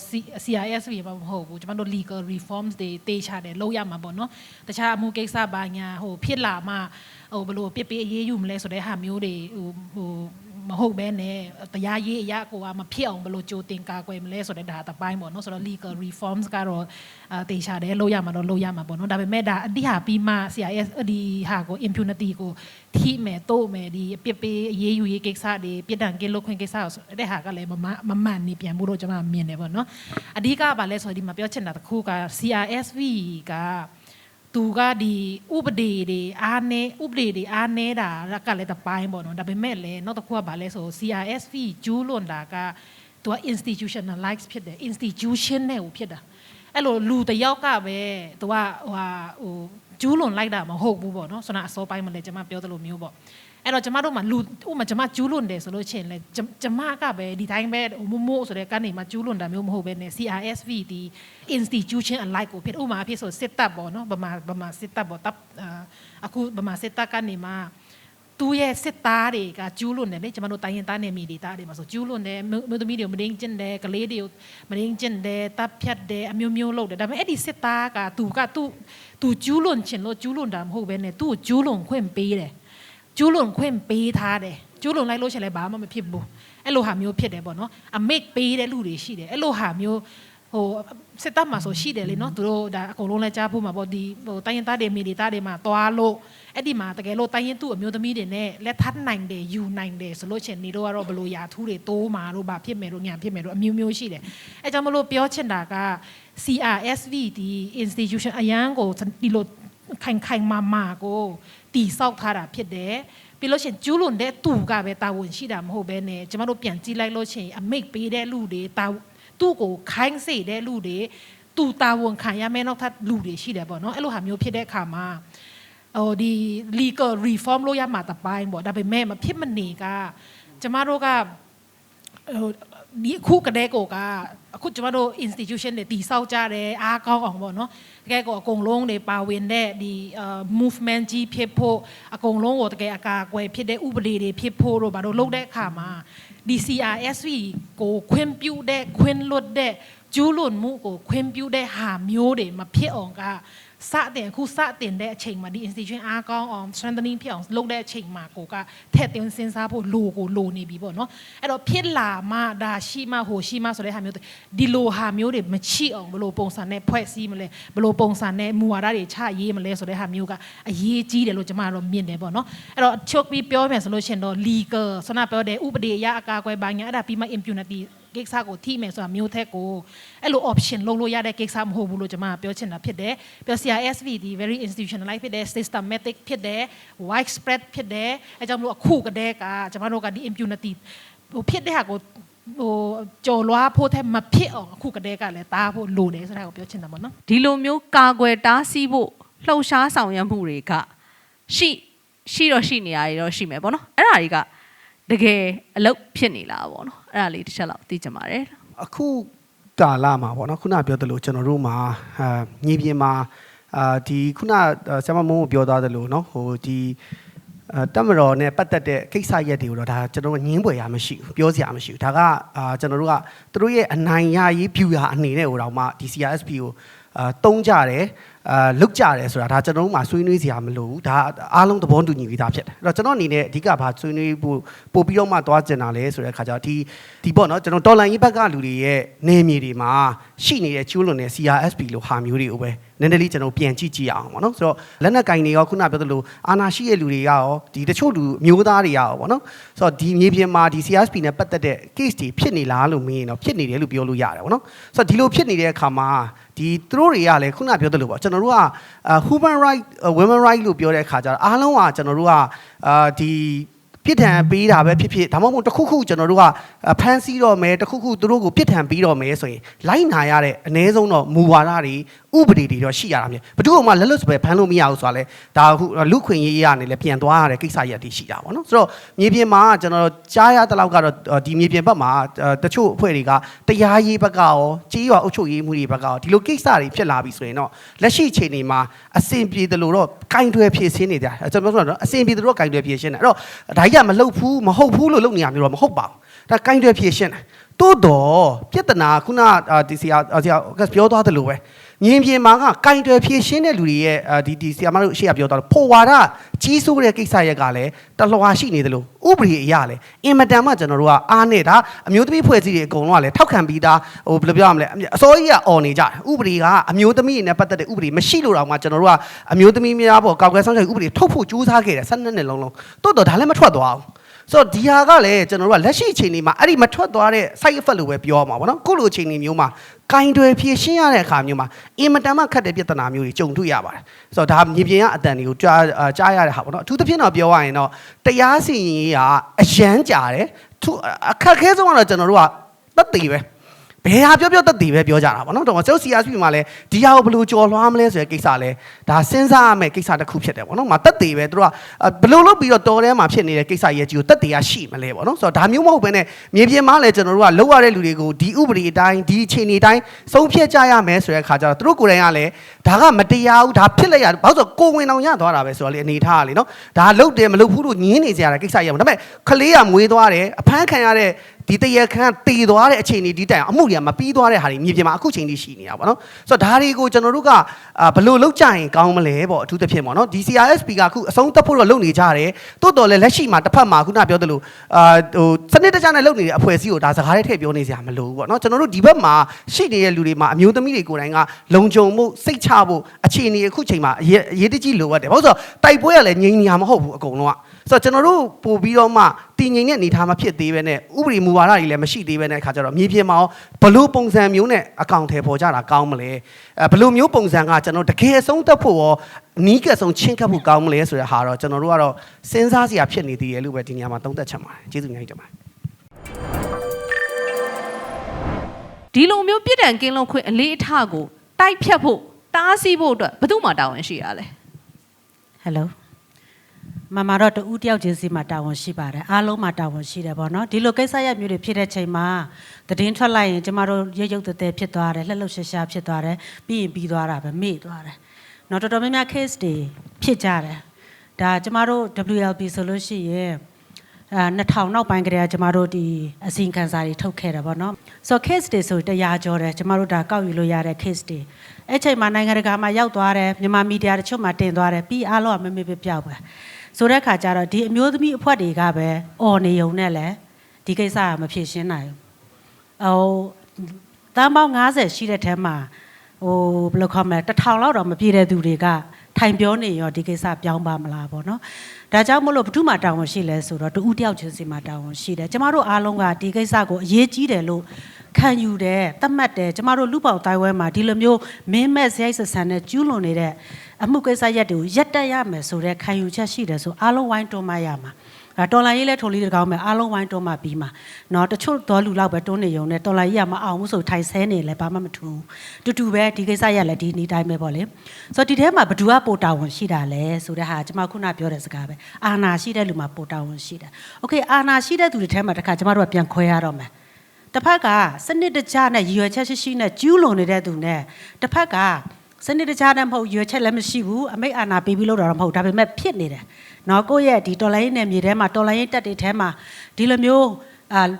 CRSV မဟုတ်ဘူးကျွန်တော်တို့ legal reforms တွေတေချာတယ်လုပ်ရမှာပေါ့နော်တခြားအမှုကိစ္စဘာညာဖြစ်လာမှဘယ်လိုပြစ်ပေးအရေးယူမလဲဆိုတဲ့ဟာမျိုးတွေမဟုတ်ဘဲနဲ့တရားရေးအရာကိုမဖြစ်အောင်ဘယ်လိုကြိုတင်ကာကွယ်မလဲဆိုတဲ့ဒါတပိုင်းပေါ့နော်ဆိုတော့ legal reforms ကတော့တေချာတယ်လုပ်ရမှာတော့လုပ်ရမှာပေါ့နော်ဒါပေမဲ့ဒါအတိဟာပြီးမှ CRS ဒီဟာကို impunity ကိုထိမယ်တိုးမယ်ဒီပြစ်ပေးအရေးယူရေးကိစ္စတွေပြစ်ဒဏ်ကင်းလွတ်ခွင့်ကိစ္စဆိုတဲ့ဟာကလည်းမမှန်နေပြန်ဘူးလို့ကျွန်မမြင်တယ်ပေါ့နော်အဓိကကဘာလဲဆိုတော့ဒီမှာပြောချင်တာတစ်ခုက CRSV ကသူကဒီဥပဒေတွေအားနေတာကလည်းတပိုင်းပေါ့နော်ဒါပေမဲ့လည်းနောက်တစ်ခုကဘာလဲဆို CRSV ကျူးလွန်တာကသူက institutionalize ဖြစ်တယ် institution နဲ့ကိုဖြစ်တာအဲ့လိုလူတယောက်ကပဲသူကကျူးလွန်လိုက်တာမဟုတ်ဘူးပေါ့နော်ဆိုတော့အစောပိုင်းမှာလည်းကျွန်မပြောသလိုမျိုးပေါ့အဲ့တော့ကျမတို့မှာလူဥမာကျမကျူးလွန်တယ်ဆိုလို့ချင်းလဲကျမကပဲဒီတိုင်းပဲမို့ဆိုတဲ့ကနေမှာကျူးလွန်တာမျိုးမဟုတ်ပဲနဲ့ CRSV ဒီ institution alike ကိုဖြစ်ဥမာအဖြစ်ဆိုစစ်တပ်ပေါ့နော်ဗမာစစ်တပ်ပေါ့တပ်အခုဗမာစစ်တပ်ကနေမှာသူရဲ့စစ်သားတွေကကျူးလွန်တယ်လေကျမတို့တိုင်းရင်သားနယ်မြေဒေသတွေမှာဆိုကျူးလွန်တယ်မြို့သမီးတွေမဒင်းကျင်တယ်ကလေးတွေမဒင်းကျင်တယ်တပ်ဖြတ်တယ်အမျိုးမျိုးလုပ်တယ်ဒါပေမဲ့အဲ့ဒီစစ်သားကသူကျူးလွန်ချင်လို့ကျူးလွန်တာမဟုတ်ပဲနဲ့သူ့ကိုကျူးလွန်ခွင့်ပေးတယ်ကျူးလွန်ခွင့်ပေးထားတယ်ကျူးလွန်လိုက်လို့ရှိရင်လည်းဘာမှမဖြစ်ဘူးအဲ့လိုဟာမျိုးဖြစ်တယ်ပေါ့နော်အမိတ်ပေးတဲ့လူတွေရှိတယ်အဲ့လိုဟာမျိုး ဟိုစစ်တပ်မှာဆိုရှိတယ်လေနော်သူတို့ဒါအကုန်လုံးလဲကြားဖို့မှာပေါ့ဒီဟိုတိုင်းရင်းသားတွေမိသားတွေမှာတွားလို့အဲ့ဒီမှာတကယ်လို့တိုင်းရင်းသူအမျိုးသမီးတွေနဲ့လက်ထပ်နိုင်တယ်ယူနိုင်တယ်ဆိုလို့ချင်းနေတော့ကတော့ဘလို့ရာထူးတွေတိုးမှာလို့ဗာဖြစ်မယ်လို့ညာဖြစ်မယ်လို့အမျိုးမျိုးရှိတယ်အဲ့ကြောင့်မလို့ပြောချင်တာက CRSV ဒီ institution အရန်ကိုဒီလိုခိုင်မာကိုတီဆောက်ထားတာဖြစ်တယ်ပြီးလို့ချင်းကျူးလွန်တဲ့သူကပဲတာဝန်ရှိတာမဟုတ်ဘဲနဲ့ကျမတို့ပြန်ကြည့်လိုက်လို့ချင်းအမိတ်ပေးတဲ့လူတွေသူ့ကိုခိုင်းစေတဲ့လူတွေသူတာဝန်ခံရမယ်နောက်ထပ်လူတွေရှိတယ်ပေါ့နော်အဲ့လိုဟာမျိုးဖြစ်တဲ့အခါမှာဟိုဒီ legal reform လို့ရမှာတပိုင်းပေါ့ဒါပေမဲ့မဖြစ်မနေကကျမတို့ကဟိုဒီခုကတဲ့ကိုကအခုကျမတို့ institution တွေတည်ဆောက်ကြတယ်အားကောင်းအောင်ပေါ့နော်တကယ်ကိုအကုန်လုံးတွေပါဝင်တဲ့ဒီ movement ကြီးဖြစ်ဖို့အကုန်လုံးကိုတကယ်အကာအကွယ်ဖြစ်တဲ့ဥပဒေတွေဖြစ်ဖို့တော့ဘာလို့လုပ်တဲ့အခါမှာဒီ CRSV ကိုခွင့်ပြုတဲ့ခွင့်လွတ်တဲ့ကျူးလွန်မှုကိုခွင့်ပြုတဲ့ဟာမျိုးတွေမဖြစ်အောင်ကစတဲ့အခုစတင်တဲ့အချိန်မှာဒီ institution အားကောင်းအောင် strengthening ဖြစ်အောင်လုပ်တဲ့အချိန်မှာကိုကထည့်သွင်းစဉ်းစားဖို့လိုနေပြီပေါ့နော်အဲ့တော့ဖြစ်လာမှဒါရှိမှဟိုရှိမှဆိုတဲ့ဟာမျိုးဒီလိုဟာမျိုးတွေမချိအောင်ဘယ်လိုပုံစံနဲ့ဖွဲ့စည်းမလဲဘယ်လိုပုံစံနဲ့မူဝါဒတွေချရေးမလဲဆိုတဲ့ဟာမျိုးကအရေးကြီးတယ်လို့ကျွန်မတို့မြင်တယ်ပေါ့နော်အဲ့တော့ချုပ်ပြီးပြောမယ်ဆိုလို့ရှိရင်တော့ legal ဆိုတော့ပြောတဲ့ဥပဒေအရအကာအကွယ်ပါညာအဲ့ဒါပြီးမှ impunityကိစ္စကိုထိမယ်ဆိုတာမျိုးထက်ကိုအဲ့လို option လုပ်လို့ရတဲ့ကိစ္စမဟုတ်ဘူးလို့ကျွန်မပြောချင်တာဖြစ်တယ်ပြော CRSV ဒီ very institutionalized ဖြစ်တယ် systematic ဖြစ်တယ် widespread ဖြစ်တယ်အဲကြောင့်မလို့အခုကတည်းကကျွန်မတို့ကဒီ impunity ဟိုဖြစ်တဲ့ဟာကိုဟိုကြော်လွားဖို့တဲ့မဖြစ်အောင်အခုကတည်းကလည်းတားဖို့လိုတယ်ဆိုတာကိုပြောချင်တာပေါ့နော် ဒီလိုမျိုးကာကွယ်တားဆီးဖို့လှုပ်ရှားဆောင်ရွက်မှုတွေကရှိတော့ရှိနေရတယ်တော့ရှိမယ်ပေါ့နော်အဲ့ဒါတွေကတကယ်အလုပ်ဖြစ်နေလားပေါ့နော်အဲ့ဒါလေးတစ်ချက်လောက်သိချင်ပါတယ်အခုကာလမှာပေါ့နော်ခုနပြောသလိုကျွန်တော်တို့မှာညီပြင်မှာဒီခုနဆရာမမိုးပြောသားသလိုနော်ဟိုဒီတက်မတော်နဲ့ပတ်သက်တဲ့ကိစ္စရက်တွေကိုတော့ဒါကျွန်တော်တို့ညင်းပွေရမရှိဘူးပြောစရာမရှိဘူးဒါကကျွန်တော်တို့ကသူတို့ရဲ့အနိုင်ရရေး view ရအနေနဲ့ဟိုတော့မှဒီ CRSP ကိုတုံးကြတယ်လုတ်ကြတယ်ဆိုတာဒါကျွန်တော်တို့မှဆွေးနွေးစရာမလိုဘူးဒါအားလုံးသဘောတူညီပြီးသားဖြစ်တယ်အဲ့တော့ကျွန်တော်အနေနဲ့အဓိကဘာဆွေးနွေးဖို့ပို့ပြီးတော့မှသွားကျင်တာလဲဆိုတဲ့အခါကျတော့ဒီပေါ့နော်ကျွန်တော်တော်လန်ရေးဘက်ကလူတွေရဲ့နေမြေတွေမှာရှိနေတဲ့ကျူးလွန်တဲ့ CRSP လို့ဟာမျိုးတွေကိုပဲနည်းနည်းလေးကျွန်တော်ပြန်ကြည့်အောင်ပေါ့နော်ဆိုတော့လက်နက်ကင်တွေရောခုနပြောသလိုအာနာရှိရဲ့လူတွေကရောဒီတချို့လူမျိုးသားတွေရောပေါ့နော်ဆိုတော့ဒီမြေပြင်မှာဒီ CRSP နဲ့ပတ်သက်တဲ့ case တွေဖြစ်နေလားလို့မင်းတော့ဖြစ်နေတယ်လို့ပြောလို့ရတယ်ပေါ့နော်ဆိုတော့ဒီလိုဖြစ်နေတဲ့အခါမှာဒီသူတို့တွေကလည်းခုနပြောသလိုပေါ့ကျွန်တော်တို့ကhuman right women right လို့ပြောတဲ့အခါကျတော့အားလုံးကကျွန်တော်တို့ကဒီပြစ်ဒဏ်ပေးတာပဲဖြစ်ဖြစ်ဒါမှမဟုတ်တစ်ခုခုကျွန်တော်တို့ကဖမ်းဆီးတော့မယ်တစ်ခုခုသူတို့ကိုပြစ်ဒဏ်ပေးတော့မယ်ဆိုရင်လိုက်နာရတဲ့အနည်းဆုံးတော့မူဝါဒတွေဥပဒေတွေတော့ရှိရတာမျိုးဘယ်သူမှလက်လွတ်ပဲဖမ်းလို့မရဘူးဆိုတာလဲဒါအခုလူခွင့်ရေးရနေလဲပြန်သွားရတဲ့ကိစ္စရပ်တွေရှိတာပေါ့နော်ဆိုတော့မြေပြင်မှာကျွန်တော်ကြားရတဲ့လောက်ကတော့ဒီမြေပြင်ဘက်မှာတချို့အဖွဲ့တွေကတရားရေးဘက်ကရောကြေးရွာအုပ်ချုပ်ရေးမှုတွေဘက်ကရောဒီလိုကိစ္စတွေဖြစ်လာပြီဆိုရင်တော့လက်ရှိချိန်တွေမှာအဆင်ပြေတယ်လို့တော့ကင်တွယ်ဖြည့်ရှင်းနေကြကျွန်တော်ပြောဆိုတော့အဆင်ပြေတယ်လို့ကင်တွယ်ဖြည့်ရှင်းတယ်အဲ့တော့ဒါကြီးကမလုပ်ဘူးမဟုတ်ဘူးလို့လုပ်နေရမျိုးတော့မဟုတ်ပါဘူးဒါကင်တွယ်ဖြည့်ရှင်းတယ်တိုးတော့ပြဿနာခုနဒီဆရာပြောသွားတယ်လို့ပဲမြင်ပြင်မှာကကင်တွယ်ဖြည့်ရှင်းတဲ့လူတွေရဲ့ဒီဆရာမတို့အရှိရပြောသွားတော့ဖိုဝါဒကြီးစိုးတဲ့ကိစ္စရက်ကလည်းတလွှာရှိနေတယ်လို့ဥပဒေအရလည်းအင်မတန်မှကျွန်တော်တို့ကအားနေတာအမျိုးသမီးဖွဲ့စည်းတွေအကုန်လုံးကလည်းထောက်ခံပြီးသားဟိုဘယ်လိုပြောရမလဲအစိုးရကអော်နေကြတယ်ဥပဒေကအမျိုးသမီးတွေနဲ့ပတ်သက်တဲ့ဥပဒေမရှိလို့တော့မှကျွန်တော်တို့ကအမျိုးသမီးများပေါ့ကောက်ကွယ်ဆောင်ရွက်ဥပဒေထုတ်ဖို့ကြိုးစားခဲ့တယ်12နှစ်လုံးတိုးတော့ဒါလည်းမထွက်သွားဘူးဆိုတော့ဒီဟာကလည်းကျွန်တော်တို့ကလက်ရှိအချိန်လေးမှာအဲ့ဒီမထွက်သွားတဲ့ side effect လို့ပဲပြောမှာပေါ့နော်ခုလိုအချိန်လေးမျိုးမှာကင်တွယ်ဖြည့်ရှင်းရတဲ့အခါမျိုးမှာအင်မတန်မှခက်တဲ့ပြဿနာမျိုးတွေကြုံတွေ့ရပါတယ်ဆိုတော့ဒါမြေပြင်ကအတန်တွေကိုကြားရတဲ့ဟာပေါ့နော်အထူးသဖြင့်တော့ပြောရရင်တော့တရားစီရင်ရေးကအရန်ကြာတယ်အခက်ခဲဆုံးကတော့ကျွန်တော်တို့ကသက်သေပဲဘယ်ဟာပြောသက်သေပဲပြောကြတာပေါ့နော်တော့ကျုပ် CRSP မှာလည်းဒီဟာကိုဘယ်လိုကြော်လွှားမလဲဆိုတဲ့ကိစ္စလဲဒါစဉ်းစားရမယ့်ကိစ္စတစ်ခုဖြစ်တယ်ပေါ့နော်မသက်သေပဲသူတို့ကဘယ်လိုလုပ်ပြီးတော့တော်ထဲမှာဖြစ်နေတဲ့ကိစ္စရဲ့ကြီးကိုသက်သေရရှိမလဲပေါ့နော်ဆိုတော့ဒါမျိုးမဟုတ်ဘဲနဲ့မြေပြင်မှာလည်းကျွန်တော်တို့ကလောက်ရတဲ့လူတွေကိုဒီဥပဒေအတိုင်းဒီအခြေအနေတိုင်းဆုံးဖြတ်ကြရမယ်ဆိုတဲ့အခါကျတော့သူတို့ကိုယ်တိုင်ကလည်းဒါကမတရားဘူးဒါဖြစ်လိုက်ရဘာလို့ဆိုကိုဝင်အောင်ရသွားတာပဲဆိုတော့လေအနေထားကလေနော်ဒါလုတ်တယ်မလုတ်ဘူးလို့ညင်းနေကြရတာကိစ္စရမှာဒါပေမဲ့ခလေးကမွေးသွားတယ်အဖမ်းခံရတဲ့ ဒီတရခန့်တည်သွားတဲ့အချိန်ဒီတိုင်အမှုတွေကမပြီးသွားတဲ့ဟာတွေမြေပြင်မှာအခုချိန်ထိရှိနေတာပေါ့နော်ဆိုတော့ဒါတွေကိုကျွန်တော်တို့ကဘလို့လောက်ကြရင်ကောင်းမလဲပေါ့အထူးသဖြင့်ပေါ့နော်ဒီ CRSP ကအခုအဆုံးသတ်ဖို့တော့လုပ်နေကြတယ်တိုးတော်လည်းလက်ရှိမှာတစ်ဖက်မှာခုနပြောသလိုဟိုစနစ်တကျနဲ့လုပ်နေတဲ့အဖွဲ့အစည်းကိုဒါစကားလေးထည့်ပြောနေစရာမလိုဘူးပေါ့နော်ကျွန်တော်တို့ဒီဘက်မှာရှိနေတဲ့လူတွေမှာအမျိုးသမီးတွေကိုယ်တိုင်ကလုံခြုံမှုစိတ်ချဖို့အခြေအနေအခုချိန်မှာအရေးတကြီးလိုအပ်တယ်ဘာလို့ဆိုတော့တိုက်ပွဲကလည်းငြိမ်နေရမဟုတ်ဘူးအကုန်လုံးကဆိုတော့ကျွန်တော်တို့ပို့ပြီးတော့မှတည်ငြိမ်တဲ့အနေအထားမဖြစ်သေးပဲနဲ့ဥပဒေမူဝါဒတွေလည်းမရှိသေးပဲနဲ့အခါကျတော့မြေပြင်မှာဘလို့ပုံစံမျိုးနဲ့အကောင့်ထဲပေါ်ကြတာကောင်းမလဲဘလို့မျိုးပုံစံကကျွန်တော်တကယ်ဆုံးသက်ဖို့ရောနီးကပ်ဆုံးချင်းကပ်ဖို့ကောင်းမလဲဆိုတဲ့ဟာတော့ကျွန်တော်တို့ကတော့စဉ်းစားစရာဖြစ်နေသေးတယ်လို့ပဲဒီနေရာမှာသုံးသပ်ချင်ပါတယ်ကျေးဇူးများကြီးတင်ပါတယ်ဒီလိုမျိုးပြစ်ဒဏ်ကင်းလွတ်ခွင့်အလေးအထားကိုတိုက်ဖြတ်ဖို့တားဆီးဖို့အတွက်ဘယ်သူမှတာဝန်ရှိရလဲ Hello မမတော့တူတယောက်ချင်းစီမှာတာဝန်ရှိပါတယ်အားလုံးမှာတာဝန်ရှိတယ်ပေါ့နော်ဒီလိုကိစ္စရပ်မျိုးတွေဖြစ်တဲ့ချိန်မှာသတင်းထွက်လိုက်ရင်ကျမတို့ရုပ်တဲဖြစ်သွားတယ်လှက်လှုပ်ရှားရှားဖြစ်သွားတယ်ပြီးရင်ပြီးသွားတာပဲမေ့သွားတယ်နော်တော်တော်များများ case တွေဖြစ်ကြတယ်ဒါကျမတို့ WLB ဆိုလို့ရှိရင်2000နောက်ပိုင်းကတည်းကကျမတို့ဒီအစီရင်ခံစာတွေထုတ်ခဲ့တယ်ပေါ့နော်ဆို case တွေဆို100ကျော်တယ်ကျမတို့ဒါကောက်ယူလို့ရတဲ့ case တွေအဲ့ချိန်မှာနိုင်ငံတကာမှာရောက်သွားတယ်မြန်မာမီဒီယာတချို့မှာတင်သွားတယ်ပြီးအားလုံးကမမေ့ပြောက်ပဲဆိုတဲ့ခါကျတော့ဒီအမျိုးသမီးအဖွဲ့တွေကပဲအော်နေုံနဲ့လဲဒီကိစ္စကမဖြေရှင်းနိုင်ဘူးတန်းပေါင်း90ရှိတဲ့ထဲမှာဘယ်လိုခေါ်မလဲ1000လောက်တော့မပြည့်တဲ့သူတွေကထိုင်ပြောနေရောဒီကိစ္စပြောင်းပါမလားပေါ့နော်ဒါကြောင့်မလို့ဘု து မှာတာဝန်ရှိလဲဆိုတော့တူတယောက်ချင်းစီမှာတာဝန်ရှိတယ်ကျမတို့အားလုံးကဒီကိစ္စကိုအရေးကြီးတယ်လို့ခံယူတယ်သတ်မှတ်တယ်ကျမတို့လူပေါင်းတိုင်းဝဲမှာဒီလိုမျိုးမင်းမဲ့စရိုက်ဆဆန်နဲ့ကျူးလွန်နေတဲ့အမှုကိစ္စရက်တွေကိုရက်တက်ရမယ်ဆိုတဲ့ခံယူချက်ရှိတယ်ဆိုအားလုံးဝိုင်းတွန်းမရမှာတော်လိုင်းရေးလဲထိုလေးတကောင်းမယ်အားလုံးဝိုင်းတွန်းမပြီးမှာနော်တချို့တော်လူလောက်ပဲတွန်းနေုံနဲ့တော်လိုင်းရေးကမအောင်ဘူးဆိုထိုင်ဆဲနေလဲဘာမှမထူးတူတူပဲဒီကိစ္စရက်လဲဒီနေ့တိုင်းပဲပေါ့လေဆိုတော့ဒီထဲမှာဘသူကပိုတာဝန်ရှိတာလဲဆိုတဲ့ဟာကျွန်မခုနပြောတဲ့စကားပဲအာနာရှိတဲ့လူမှာပိုတာဝန်ရှိတယ်โอเคအာနာရှိတဲ့သူတွေထဲမှာတခါကျွန်မတို့ကပြန်ခွဲရတော့မယ်တစ်ဖက်ကစနစ်တကျနဲ့ရည်ရွယ်ချက်ရှိနဲ့ကျူးလွန်နေတဲ့သူနဲ့တစ်ဖက်ကစနစ်တကျနဲ့မဟုတ်ရွယ်ချက်လည်းမရှိဘူးအမိတ်အာဏာပေးပြီးလို့တော့မဟုတ်ဒါပေမဲ့ဖြစ်နေတယ်နော်ကိုယ့်ရဲ့ဒီတော်လိုင်းနယ်မြေထဲမှာတော်လိုင်းတက်တွေထဲမှာဒီလိုမျို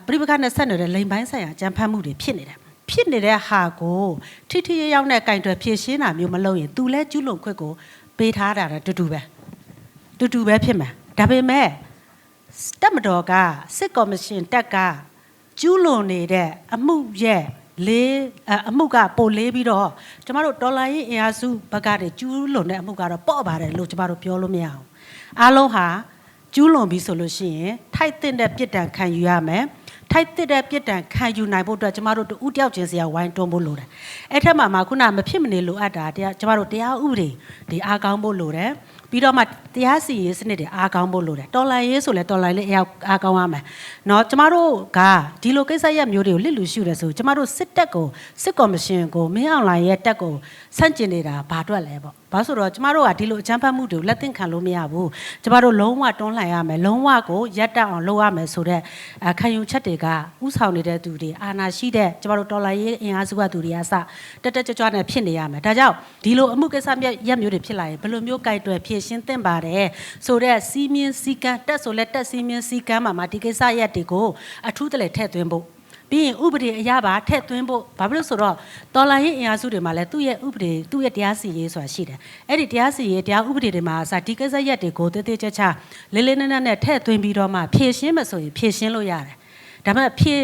းပြိပခနဲ့ဆက်နေတဲ့လိမ်ပိုင်းဆိုင်ရာအကြမ်းဖက်မှုတွေဖြစ်နေတယ်ဖြစ်နေတဲ့ဟာကိုထိထိရောက်နဲ့ကင်တွယ်ဖြည့်ရှင်းတာမျိုးမလုပ်ရင်သူလဲကျူးလွန်ခွင့်ကိုပေးထားတာတူတူပဲဖြစ်မှာဒါပေမဲ့တက်မတော်ကစစ်ကော်မရှင်တက်ကကျူးလွန်နေတဲ့အမှုရဲ့အမှုကပိုလေးပြီးတော့ကျမတို့ဒေါ်လာရေးအင်အားစုဘက်ကတည်းကျူးလွန်တဲ့အမှုကတော့ပေါ့ပါတယ်လို့ကျမတို့ပြောလို့မရအောင်အားလုံးဟာကျူးလွန်ပြီဆိုလို့ရှိရင်ထိုက်တဲ့ပြစ်ဒဏ်ခံယူရမယ်ထိုက်တဲ့ပြစ်ဒဏ်ခံယူနိုင်ဖို့အတွက်ကျမတို့တူတယောက်ချင်းစီကဝိုင်းတွန်းဖို့လိုတယ်အဲ့ထက်မှာခုနမဖြစ်မနေလိုအပ်တာကျမတို့တရားဥပဒေဒီအားကောင်းဖို့လိုတယ်ပြီးတော့မှတရားစီရင်စနစ်တွေအားကောင်းဖို့လိုတယ်တော်လိုင်းရေးဆိုလဲတော်လိုင်းလေးအားကောင်းရမယ်เนาะကျမတို့ကဒီလိုကိစ္စရပ်မျိုးတွေကိုလစ်လူရှုတယ်ဆိုကျမတို့စစ်တပ်ကိုစစ်ကော်မရှင်ကိုမင်းအောင်လှိုင်ရဲ့တက်ကိုဆန့်ကျင်နေတာဘာအတွက်လဲပေါ့ဘာဆိုတော့ကျမတို့ကဒီလိုအကြမ်းဖက်မှုတွေကိုလက်သင့်ခံလို့မရဘူးကျမတို့လုံးဝတွန်းလှန်ရမယ်လုံးဝကိုရပ်တန့်အောင်လုပ်ရမယ်ဆိုတဲ့ခံယူချက်တွေကဥဆောင်နေတဲ့သူတွေအာဏာရှိတဲ့ကျမတို့တော်လိုင်းရေးအင်အားစုကသူတွေကစတက်ကြွကြွနဲ့ဖြစ်နေရမယ်ဒါကြောင့်ဒီလိုအမှုကိစ္စရပ်မျိုးတွေဖြစ်လာရင်ဘယ်လိုမျိုးကြိုက်တွယ်ဖြည့်ရှင်းသင့်ပါတယ်ဆိုတော့စီးမြင်းစီကံတက်ဆိုလဲတက်စီးမြင်းစီကံမှာဒီကိစ္စရပ်တွေကိုအထူးတလဲထည့်သွင်းဖို့ပြီးရင်ဥပဒေအရပါထည့်သွင်းဖို့ဘာဖြစ်လို့ဆိုတော့တော်လိုင်းရေးအင်အားစုတွေမှာလည်းသူ့ရဲ့ဥပဒေသူ့ရဲ့တရားစီရင်ဆိုတာရှိတယ်အဲ့ဒီတရားစီရင်တရားဥပဒေတွေမှာဒီကိစ္စရပ်တွေကိုတည်တည်ချာချာလေးလေးနက်နက်နဲ့ထည့်သွင်းပြီးတော့မှဖြည့်ရှင်းမဆိုရင်ဖြည့်ရှင်းလို့ရတယ်ဒါပေမဲ့ဖြည့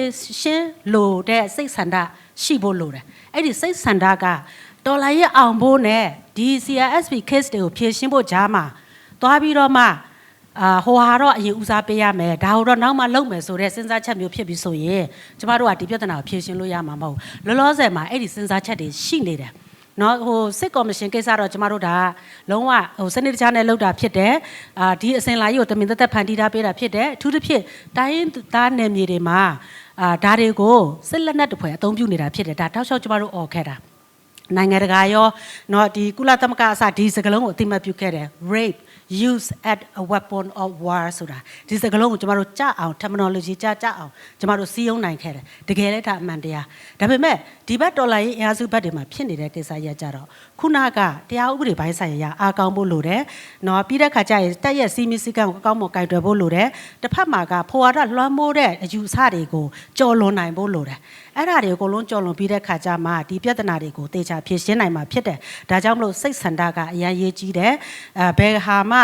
်ရှင်းလို့တဲ့စိတ်ဆန္ဒရှိဖို့လိုတယ်အဲ့ဒီစိတ်ဆန္ဒကတော်လိုင်းရေးအောင်ဖို့နဲ့ဒီ CRSP case တွေကိုဖြည့်ရှင်းဖို့ကြားမှာသွားပြီးတော့မှဟိုဟာတော့အရင်ဦးစားပေးရမယ်ဒါကိုတော့နောက်မှလုပ်မယ်ဆိုတဲ့စဉ်းစားချက်မျိုးဖြစ်ပြီးဆိုရင်ကျမတို့ကဒီပြဿနာကိုဖြေရှင်းလို့ရမှာမဟုတ်ဘူးလောလောဆယ်မှာအဲ့ဒီစဉ်းစားချက်တွေရှိနေတယ်နော်ဟိုစစ်ကော်မရှင်ကိစ္စတော့ကျမတို့ဒါလုံးဝဟိုစနစ်တကျနဲ့လုပ်တာဖြစ်တယ်ဒီအစဉ်လာကြီးကိုတမင်သက်သက်ဖန်တီးထားပေးတာဖြစ်တယ်အထူးသဖြင့်တိုင်းသားနယ်မြေတွေမှာဒါတွေကိုစစ်လက်နက်တစ်ဖွဲအသုံးပြုနေတာဖြစ်တယ်ဒါတောက်လျှောက်ကျမတို့អော်ခဲ့တာ နိုင်ငံတကာရောเนาะဒီကုလသမဂ္ဂအစဒီစကလုံးကိုအသိမှတ်ပြုခဲ့တယ် rape use at a weapon of war ဆိုတာဒီစကလုံးကိုကျမတို့ကြားအောင် terminology ကြားအောင်ကျမတို့စီးရုံးနိုင်ခဲ့တယ်တကယ်လည်းဒါအမှန်တရားဒါပေမဲ့ဒီဘက်ဒေါ်လာရေးအင်အားစုဘက်တွေမှာဖြစ်နေတဲ့ကိစ္စရကြတော့ခုနကတရားဥပဒေပိုင်းဆိုင်ရာအားကောင်းဖို့လိုတယ်เนาะပြီးတဲ့ခါကျရင်တက်ရဲ့စီမီစီကံကိုကောင်းမွန်ကင်တွယ်ဖို့လိုတယ်တစ်ဖက်မှာကဖွာရလွှမ်းမိုးတဲ့အယူဆတွေကိုကြော်လွန်နိုင်ဖို့လိုတယ်အဲ့ဒါတွေအကုန်လုံးကြော်လွန်ပြီးတဲ့ခါကျမှဒီပြဿနာတွေကိုတေချာဖြေရှင်းနိုင်မှာဖြစ်တယ်ဒါကြောင့်မလို့စိတ်ဆန္ဒကအရန်ရေးကြီးတယ်ဘယ်ဟာမှ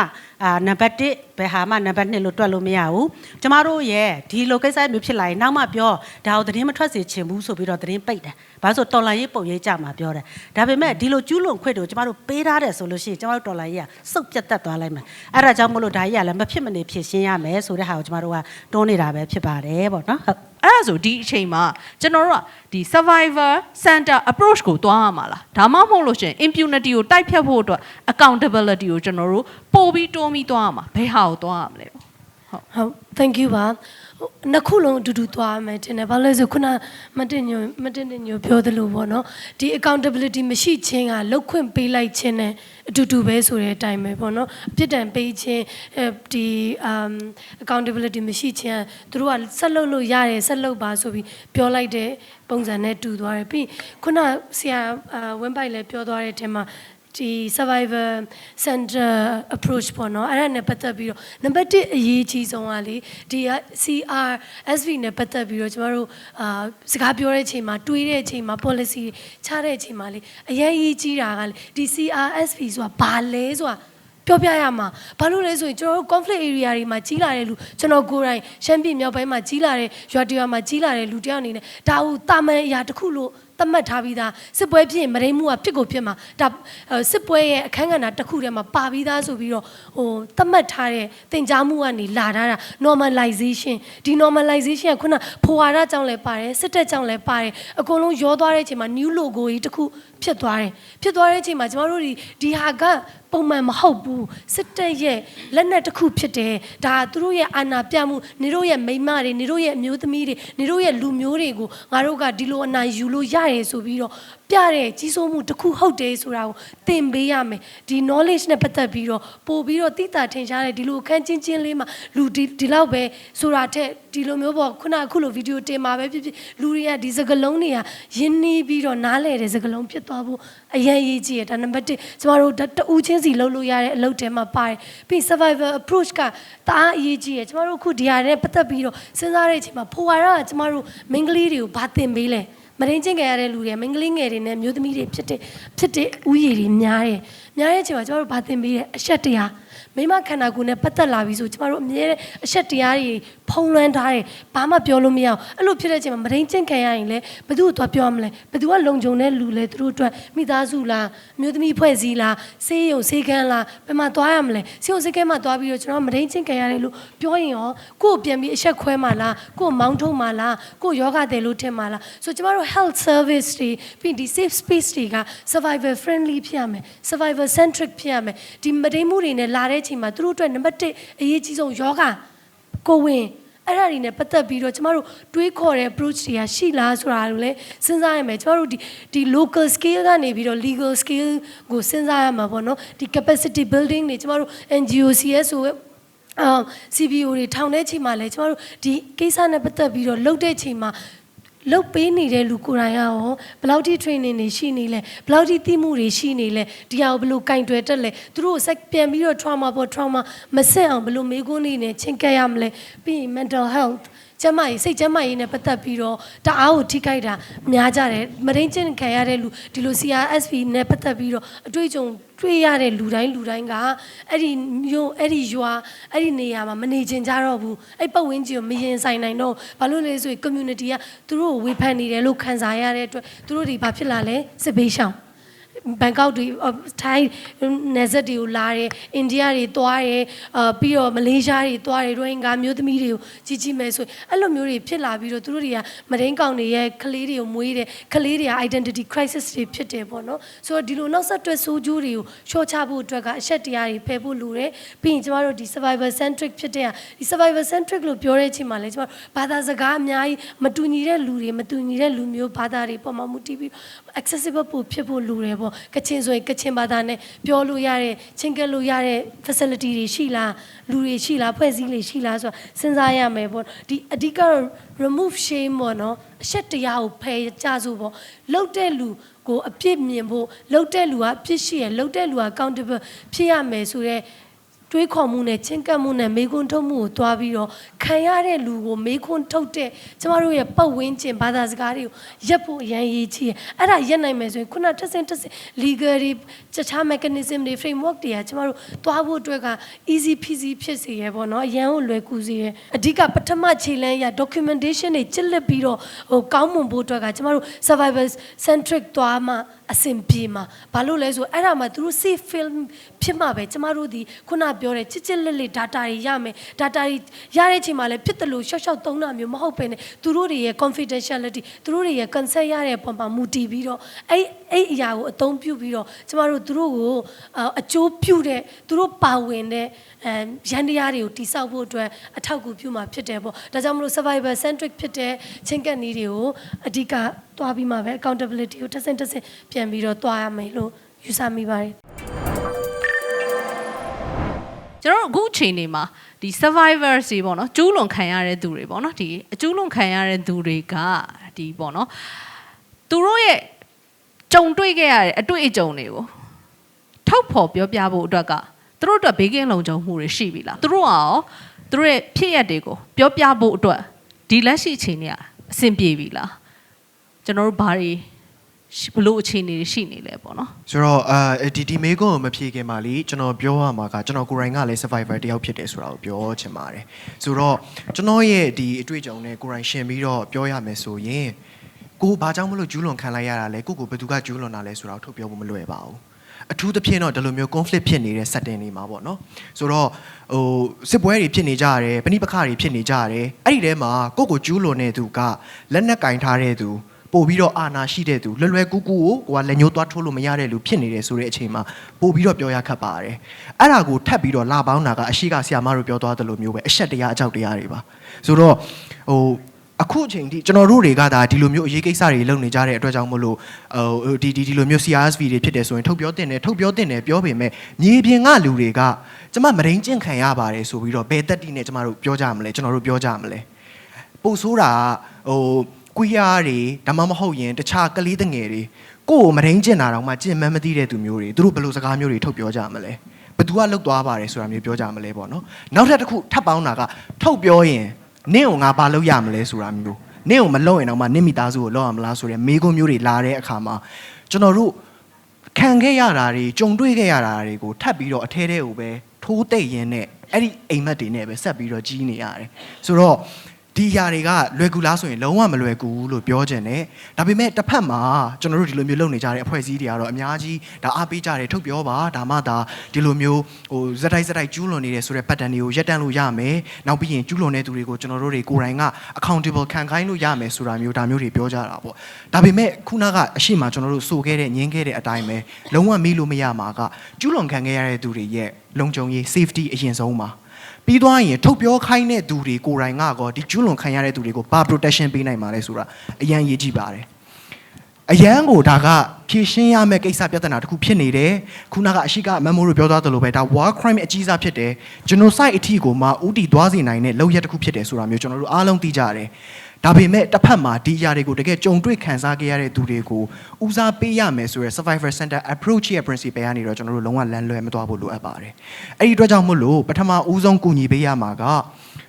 နံပါတ်1ဘယ်ဟာမှနံပါတ်2လို့တွက်လို့မရဘူးကျမတို့ရဲ့ဒီလိုကိစ္စမျိုးဖြစ်လာရင်နောက်မှပြောဒါကိုသတင်းမထွက်စေချင်ဘူးဆိုပြီးတော့သတင်းပိတ်တယ်ဘာလို့ဆိုတော်လိုင်းရေးပုံရေးကြမှာပြောတယ်ဒါပေမဲ့ဒီလိုကျူးလွန်ခွင့်တွေကိုကျမတို့ပေးထားတယ်ဆိုလို့ရှိရင်ကျမတို့တော်လိုင်းရေးကစုပ်ပြတ်တက်သွားလိုက်မှာအဲ့ဒါကြောင့်မလို့ဒါကြီးကလည်းမဖြစ်မနေဖြေရှင်းရမယ်ဆိုတဲ့ဟာကိုကျမတို့ကတွန်းနေတာပဲဖြစ်ပါတယ်ပေါ့နော်ဟုတ်အဲ့ဒါဆိုဒီအချိန်မှာကျွန်တော်တို့ကဒီ survivor center approach ကိုတွားရမှာလားဒါမှမဟုတ်လို့ရှိရင် impunity ကိုတိုက်ဖြတ်ဖို့အတွက် accountability ကိုကျွန်တော်တို့ပို့ပြီးတွန်းပြီးတွားရမှာဘယ်ဟာကိုတွားရမလဲဟုတ် thank you ပါနှစ်ခုလုံးအတူတူသွားမယ်တင်တယ်ဘာလို့လဲဆိုခုနမတင်ညိုပြောသလိုပေါ့နော်ဒီ accountability မရှိခြင်းကလောက်ခွင့်ပေးလိုက်ခြင်းနဲ့အတူတူပဲဆိုတဲ့အတိုင်းပဲပေါ့နော်အပြစ်ဒဏ်ပေးခြင်းဒီ accountability မရှိခြင်းသူတို့ကဆက်လုပ်လို့ရတယ်ဆက်လုပ်ပါဆိုပြီးပြောလိုက်တဲ့ပုံစံနဲ့တူသွားတယ်ပြီးခုနဆရာဝင်းပိုက်လည်းပြောသွားတဲ့အထက်မှာဒီ survivor center approach ပေါ့နော်အဲ့ဒါနဲ့ပတ်သက်ပြီးတော့နံပါတ်1အရေးကြီးဆုံးကလေဒီ CRSV နဲ့ပတ်သက်ပြီးတော့ကျမတို့စကားပြောတဲ့အချိန်မှာတွေးတဲ့အချိန်မှာ policy ချတဲ့အချိန်မှာလေအရေးကြီးတာကလေဒီ CRSV ဆိုတာဘာလဲဆိုတာပြောပြရမှာဘာလို့လဲဆိုရင်ကျွန်တော်တို့ conflict area တွေမှာကြီးလာတဲ့လူကျွန်တော်ကိုယ်တိုင်ရှမ်းပြည်မြောက်ပိုင်းမှာကြီးလာတဲ့ရွာတရွာမှာကြီးလာတဲ့လူတယောက်အနေနဲ့ဒါဟုတာမန်အရာတစ်ခုလို့သတ်မှတ်ထားပြီးသားစစ်ပွဲဖြစ်ရင်မရိမှုကဖြစ်ကိုဖြစ်မှာဒါစစ်ပွဲရဲ့အခန်းကဏ္ဍတစ်ခုထဲမှာပါပြီးသားဆိုပြီးတော့သတ်မှတ်ထားတဲ့သင်ကြားမှုကနေလာထားတာ normalization ဒီ normalization ကခုနဖွာရကြောင့်လည်းပါတယ်စစ်တပ်ကြောင့်လည်းပါတယ်အကုန်လုံးရောသွားတဲ့အချိန်မှာ new logo ကြီးတစ်ခုဖြစ်သွားတဲ့အချိန်မှာကျမတို့ဒီဟာကပုံမှန်မဟုတ်ဘူးစစ်တပ်ရဲ့လက်နက်တစ်ခုဖြစ်တယ်ဒါသူတို့ရဲ့အာဏာပြမှုနေတို့ရဲ့မိန်းမတွေနေတို့ရဲ့အမျိုးသမီးတွေနေတို့ရဲ့လူမျိုးတွေကိုငါတို့ကဒီလိုအနိုင်ယူလို့ရတယ်ဆိုပြီးတော့ပြတဲ့ကြီးစိုးမှုတစ်ခုဟုတ်တယ်ဆိုတာကိုသင်ပေးရမယ်ဒီ knowledge နဲ့ပတ်သက်ပြီးတော့ပို့ပြီးတော့သိတာထင်ရှားတဲ့ဒီလိုအခန်းချင်းလေးမှာလူဒီလောက်ပဲဆိုတာထက်ဒီလိုမျိုးပေါ့ခုနအခုလိုဗီဒီယိုတင်မှာပဲဖြစ်လူတွေကဒီစကားလုံးတွေကရင်းနှီးပြီးတော့နားလည်တဲ့စကားလုံးဖြစ်သွားဖို့အရင်ရေးကြည့်ရဒါနံပါတ်1ကျမတို့တူးချင်းစီလုပ်လို့ရတဲ့အလုပ်တွေမှာပါတယ်ပြီး survivor approach ကတအားအရေးကြီးရကျမတို့အခုဒီဟာနဲ့ပတ်သက်ပြီးတော့စဉ်းစားတဲ့အချိန်မှာဖွာရကကျမတို့မိန်းကလေးတွေကိုဗာသင်ပေးလဲမရင်းချင်းကြရတဲ့လူတွေမိန်းကလေးငယ်တွေနဲ့မျိုးသမီးတွေဖြစ်တဲ့ဥယျာဉ်တွေများတဲ့အချိန်မှာကျမတို့ဗာသင်ပေးတဲ့အရှက်တရားမိမခန္ဓာကိုယ်နဲ့ပတ်သက်လာပြီဆိုကျမတို့အမြဲအရှက်တရားတွေဖုံးလွှမ်းထားတယ်ဘာမှပြောလို့မရအောင်အဲ့လိုဖြစ်တဲ့အချိန်မှာမရင်းချင်းခံရရင်လည်းဘယ်သူ့ကိုသွားပြောမလဲဘယ်သူကလုံခြုံတဲ့လူလဲသူတို့အတွက်မိသားစုလားမျိုးသမီးဖွဲ့စည်းလားဆေးရုံဆေးကန်းလားဘယ်မှာသွားရမလဲဆေးရုံဆေးကန်းမှာသွားပြီးတော့ကျွန်တော်မရင်းချင်းခံရတယ်လို့ပြောရင်ရောကိုယ့်ကိုပြန်ပြီးအရှက်ခွဲမှာလားကိုယ့်မောင်းထုတ်မှာလားကိုယ့်ယောဂတယ်လို့ထင်မှာလားဆိုကျမတို့ health service တွေပြီးဒီ safe space တွေက survivor friendly ဖြစ်ရမယ် survivor centric ဖြစ်ရမယ်ဒီမရင်းမှုတွေနဲ့လာတဲ့အချိန်မှာသူတို့အတွက်နံပါတ်1အရေးကြီးဆုံးယောဂကိုဝင်အဲ့ဒါတွေနဲ့ပတ်သက်ပြီးတော့ကျမတို့တွေးခေါ်တဲ့ approach တွေကရှိလားဆိုတာကိုလည်းစဉ်းစားရမယ်ကျမတို့ဒီ local scale ကနေပြီးတော့ legal scale ကိုစဉ်းစားရမှာပေါ့နော်ဒီ capacity building တွေကျမတို့ NGOCS ဆိုCBO တွေထောင်တဲ့ချိန်မှာလည်းကျမတို့ဒီကိစ္စနဲ့ပတ်သက်ပြီးတော့လှုပ်တဲ့ချိန်မှာလုတ်ပေးနေတဲ့လူကိုယ်တိုင်ရောဘယ်လောက်ထိ training တွေရှိနေလဲဘယ်လောက်ထိသိမှုတွေရှိနေလဲဒီဟာကိုဘယ်လိုကင်တွယ်တက်လဲသူတို့ဆက်ပြန်ပြီးတော့ trauma မဆက်အောင်ဘယ်လိုမေးခွန်းတွေနဲ့ချင်းကပ်ရမလဲပြီး mental health ကျမကြီးစိတ်ကျမကြီးနဲ့ပတ်သက်ပြီးတော့တအားကိုထိခိုက်တာများကြတယ်မရင်းချင်းခံရတဲ့လူဒီလို CRSV နဲ့ပတ်သက်ပြီးတော့အတွေ့အကြုံတွေ့ရတဲ့လူတိုင်းကအဲ့ဒီမျိုးအဲ့ဒီရွာအဲ့ဒီနေရာမှာမနေချင်ကြတော့ဘူးအဲ့ပတ်ဝန်းကျင်ကိုမရင်ဆိုင်နိုင်တော့ဘာလို့လဲဆိုရင် community ကသူတို့ကိုဝေဖန်နေတယ်လို့ခံစားရတဲ့အတွက်သူတို့တွေဘာဖြစ်လာလဲစစ်ဘေးရှောင် ဘန်ကောက်တွေထိုင်းနယ်စပ်တွေကိုလာတယ်အိန္ဒိယတွေသွားတယ်ပြီးတော့မလေးရှားတွေသွားတယ်ရိုဟင်ဂျာမျိုးသမီးတွေကိုကြီးကြီးမဲ့ဆိုအဲ့လိုမျိုးတွေဖြစ်လာပြီးတော့သူတို့တွေကမဒိန်းကောင်တွေရဲ့ကလေးတွေကိုမွေးတယ်ကလေးတွေက identity crisis တွေဖြစ်တယ်ပေါ့နော်ဆိုတော့ဒီလိုနောက်ဆက်တွဲဆိုးကျိုးတွေကိုရှော့ချဖို့အတွက်ကအချက်တရားတွေဖယ်ဖို့လိုတယ်ပြီးရင်ကျမတို့ဒီ survivor centric ဖြစ်တဲ့ဒီ survivor centric လို့ပြောတဲ့အချိန်မှာလဲကျမတို့ဘာသာစကားအများကြီးမတူညီတဲ့လူတွေမတူညီတဲ့လူမျိုးဘာသာတွေပေါ်မှာမူတည်ပြီး accessible ပို့ဖြစ်ဖို့လိုတယ်ပေါ့ကချင်ဆိုရင်ကချင်ဘာသာနဲ့ပြောလို့ရတဲ့ချင်းကပ်လို့ရတဲ့ facility တွေရှိလားလူတွေရှိလားဖွဲ့စည်းလေးရှိလားဆိုတော့စဉ်းစားရမယ်ပေါ့ဒီအဓိက remove shame ပေါ့နော်အချက်တရားကိုဖယ်ကြစို့ပေါ့လှုပ်တဲ့လူကိုအပြစ်မြင်ဖို့လှုပ်တဲ့လူကအပြစ်ရှိရလှုပ်တဲ့လူက accountable ဖြစ်ရမယ်ဆိုတော့တွေးခေါ်မှုနဲ့ချင်းကပ်မှုနဲ့မေးခွန်းထုတ်မှုကိုတွားပြီးတော့ခံရတဲ့လူကိုမေးခွန်းထုတ်တဲ့ကျမတို့ရဲ့ပတ်ဝန်းကျင်ဘာသာစကားတွေကိုရက်ဖို့အရန်ရေးချီးအဲ့ဒါရက်နိုင်မယ်ဆိုရင်ခုနတစ်စင် legal တွေတခြား mechanism တွေ framework တွေကကျမတို့တွားဖို့အတွက်က easy peasy ဖြစ်စေရပေါ့နော်အရန်ကိုလွယ်ကူစေရအဓိကပထမခြေလှမ်းရ documentation တွေချစ်လက်ပြီးတော့ကောင်းမွန်ဖို့အတွက်ကကျမတို့ survivor centric တွားမှအဆင်ပြေမှာဘာလို့လဲဆိုအဲ့ဒါမှသူတို့ safe film ဖြစ်မှာပဲကျမတို့ဒီခုနပြောတဲ့ချစ်ချစ်လက်လက် data တွေရမယ် data တွေရတဲ့အချိန်မှာလည်းဖြစ်တယ်လို့ရှော့ရှော့သုံးတာမျိုးမဟုတ်ပဲねသူတို့တွေရဲ့ confidentiality သူတို့တွေရဲ့ consent ရတဲ့အပေါ်မှာမူတည်ပြီးတော့အဲ့အရာကိုအသုံးပြုပြီးတော့ကျမတို့သူတို့ကိုအကျိုးပြုတဲ့သူတို့ပါဝင်တဲ့ရန်တရားတွေကိုတိစောက်ဖို့အတွက်အထောက်အကူပြုမှာဖြစ်တယ်ပေါ့ဒါကြောင့်မလို့ survivor centric ဖြစ်တဲ့ချင်းကပ်နည်းတွေကိုအဓိကတွားပြီးမှပဲ accountability ကိုတစ်ဆင့်ပြန်ပြီးတော့တွားရမယ်လို့ယူဆမိပါတယ်ကျွန်တော်အခုအချိန်နေမှာဒီ survivors တွေပေါ့နော်ကျူးလွန်ခံရတဲ့သူတွေပေါ့နော်ဒီအကျူးလွန်ခံရတဲ့သူတွေကဒီပေါ့နော်သူတို့ရဲ့ကြုံတွေ့ခဲ့ရတဲ့အတွေ့အကြုံတွေကိုထောက်ဖော်ပြောပြဖို့အတွက်ကသူတို့အတွက်ဘေးကင်းလုံခြုံမှုတွေရှိပြီလားသူတို့ကရောသူတို့ရဲ့ဖြစ်ရပ်တွေကိုပြောပြဖို့အတွက်ဒီလက်ရှိအချိန်တွေကအဆင်ပြေပြီလားကျွန်တော်တို့ဘာတွေဘလို့အခြေအနေရှိနေလဲပေါ့နော်ဆိုတော့ဒီမေကွန်းကိုမဖြေခင်ပါလေကျွန်တော်ပြောရမှာကကျွန်တော်ကိုယ်တိုင်ကလည်း survivor တယောက်ဖြစ်တယ်ဆိုတာကိုပြောချင်ပါတယ်ဆိုတော့ကျွန်တော်ရဲ့ဒီအတွေ့အကြုံနဲ့ကိုယ်တိုင်ရှင်ပြီးတော့ပြောရမယ်ဆိုရင်ကိုဘာကြောင့်မလို့ကျူးလွန်ခံလိုက်ရတာလဲကိုဘယ်သူကကျူးလွန်တာလဲဆိုတာကိုထုတ်ပြောဖို့မလွယ်ပါဘူးအထူးသဖြင့်တော့ဒီလိုမျိုး conflict ဖြစ်နေတဲ့ setting တွေမှာပေါ့နော်ဆိုတော့စစ်ပွဲတွေဖြစ်နေကြရတယ်ပဋိပက္ခတွေဖြစ်နေကြရတယ်အဲ့ဒီထဲမှာကိုကျူးလွန်တဲ့သူကလက်နက်ကင်ထားတဲ့သူပို့ပြီးတော့အာနာရှိတဲ့သူလွယ်ကူကိုကလက်ညှိုးသွားထိုးလို့မရတဲ့လူဖြစ်နေတယ်ဆိုတဲ့အချိန်မှာပို့ပြီးတော့ပြောရခက်ပါတယ်အဲ့ဒါကိုထပ်ပြီးတော့လာပေါင်းတာကအရှိကဆရာမတို့ပြောသွားသလိုမျိုးပဲအရှက်တရားအကြောက်တရားတွေပါဆိုတော့အခုအချိန်ထိကျွန်တော်တို့တွေကဒါဒီလိုမျိုးအရေးကိစ္စတွေလုပ်နေကြတဲ့အတွက်ကြောင့်မလို့ဒီလိုမျိုး CRSV တွေဖြစ်တယ်ဆိုရင်ထုတ်ပြောတင်တယ်ပြောပေမဲ့မြေပြင်ကလူတွေကကျမမရင်းကျင့်ခံရပါတယ်ဆိုပြီးတော့ဘယ်တက်တီနဲ့ကျမတို့ပြောကြမလဲကျွန်တော်တို့ပြောကြမလဲပို့ဆိုးတာကွီးယားတွေဒါမှမဟုတ်ရင်တခြားကလေးတငယ်တွေကိုမရင်းကျင်တာတော့မှကျင်မှန်းမသိတဲ့သူမျိုးတွေသူတို့ဘယ်လိုစကားမျိုးတွေထုတ်ပြောကြမလဲဘသူကလုတ်သွားပါတယ်ဆိုတာမျိုးပြောကြမလဲပေါ့နော်နောက်ထပ်တစ်ခုထပ်ပေါင်းတာကထုတ်ပြောရင်နင့်ကိုငါဘာလုပ်ရမလဲဆိုတာမျိုးနင့်ကိုမလုပ်ရင်တော့မှနင့်မိသားစုကိုလုပ်ရမလားဆိုတဲ့မေးခွန်းမျိုးတွေလာတဲ့အခါမှာကျွန်တော်တို့ခံခဲ့ရတာတွေကြုံတွေ့ခဲ့ရတာတွေကိုထပ်ပြီးတော့အထဲထဲကိုပဲထိုးသိမ့်ရင်းနဲ့အဲ့ဒီအိမ်မက်တွေနဲ့ပဲဆက်ပြီးတော့ကြီးနေရတယ်ဆိုတော့ဒီຢာတွေကလွယ်ကူလားဆိုရင်လုံးဝမလွယ်ကူလို့ပြောချင်တယ်ဒါပေမဲ့တစ်ဖက်မှာကျွန်တော်တို့ဒီလိုမျိုးလုပ်နေကြတဲ့အဖွဲ့အစည်းတွေကတော့အများကြီးဒါအားပေးကြတယ်ထုတ်ပြောပါဒါမှဒါဒီလိုမျိုးဇက်တိုက်ကျူးလွန်နေတဲ့ဆိုတဲ့ pattern တွေကိုရပ်တန့်လို့ရမယ်နောက်ပြီးရင်ကျူးလွန်တဲ့သူတွေကိုကျွန်တော်တို့တွေကိုယ်တိုင်က accountable ခံခိုင်းလို့ရမယ်ဆိုတာမျိုးဒါမျိုးတွေပြောကြတာပေါ့ဒါပေမဲ့ခုနကအရှိမကျွန်တော်တို့စိုးခဲ့တဲ့ညင်းခဲ့တဲ့အတိုင်းပဲလုံးဝမေးလို့မရမှာကကျူးလွန်ခံခဲ့ရတဲ့သူတွေရဲ့လုံခြုံရေး safety အရင်ဆုံးပါပြီးသွားရင်ထုတ်ပြောခိုင်းတဲ့သူတွေကိုယ်တိုင်ကောဒီကျူးလွန်ခံရတဲ့သူတွေကိုဘာ protection ပေးနိုင်မှာလဲဆိုတာအရန်ရေးကြည့်ပါတယ်အရန်ကိုဒါကဖြည့်ရှင်းရမယ့်ကိစ္စပြဿနာတစ်ခုဖြစ်နေတယ်ခုနကအရှိက memory ပြောသွားသလိုပဲဒါ war crime အကြီးစားဖြစ်တယ် genocide အထီကိုမှဥတီသွားစေနိုင်တဲ့လုပ်ရက်တစ်ခုဖြစ်တယ်ဆိုတာမျိုးကျွန်တော်တို့အားလုံးသိကြတယ်ဒါပေမဲ့တစ်ဖက်မှာဒီຢာတွေကိုတကယ်ကြုံတွေ့ခံစားခဲ့ရတဲ့သူတွေကိုဦးစားပေးရမယ်ဆိုရယ် survivor center approach ရဲ့ principle ကနေတော့ကျွန်တော်တို့လုံးဝလမ်းလွဲမသွားဖို့လိုအပ်ပါတယ်အဲ့ဒီအတွက်ကြောင့်မို့လို့ပထမဦးဆုံးကူညီပေးရမှာက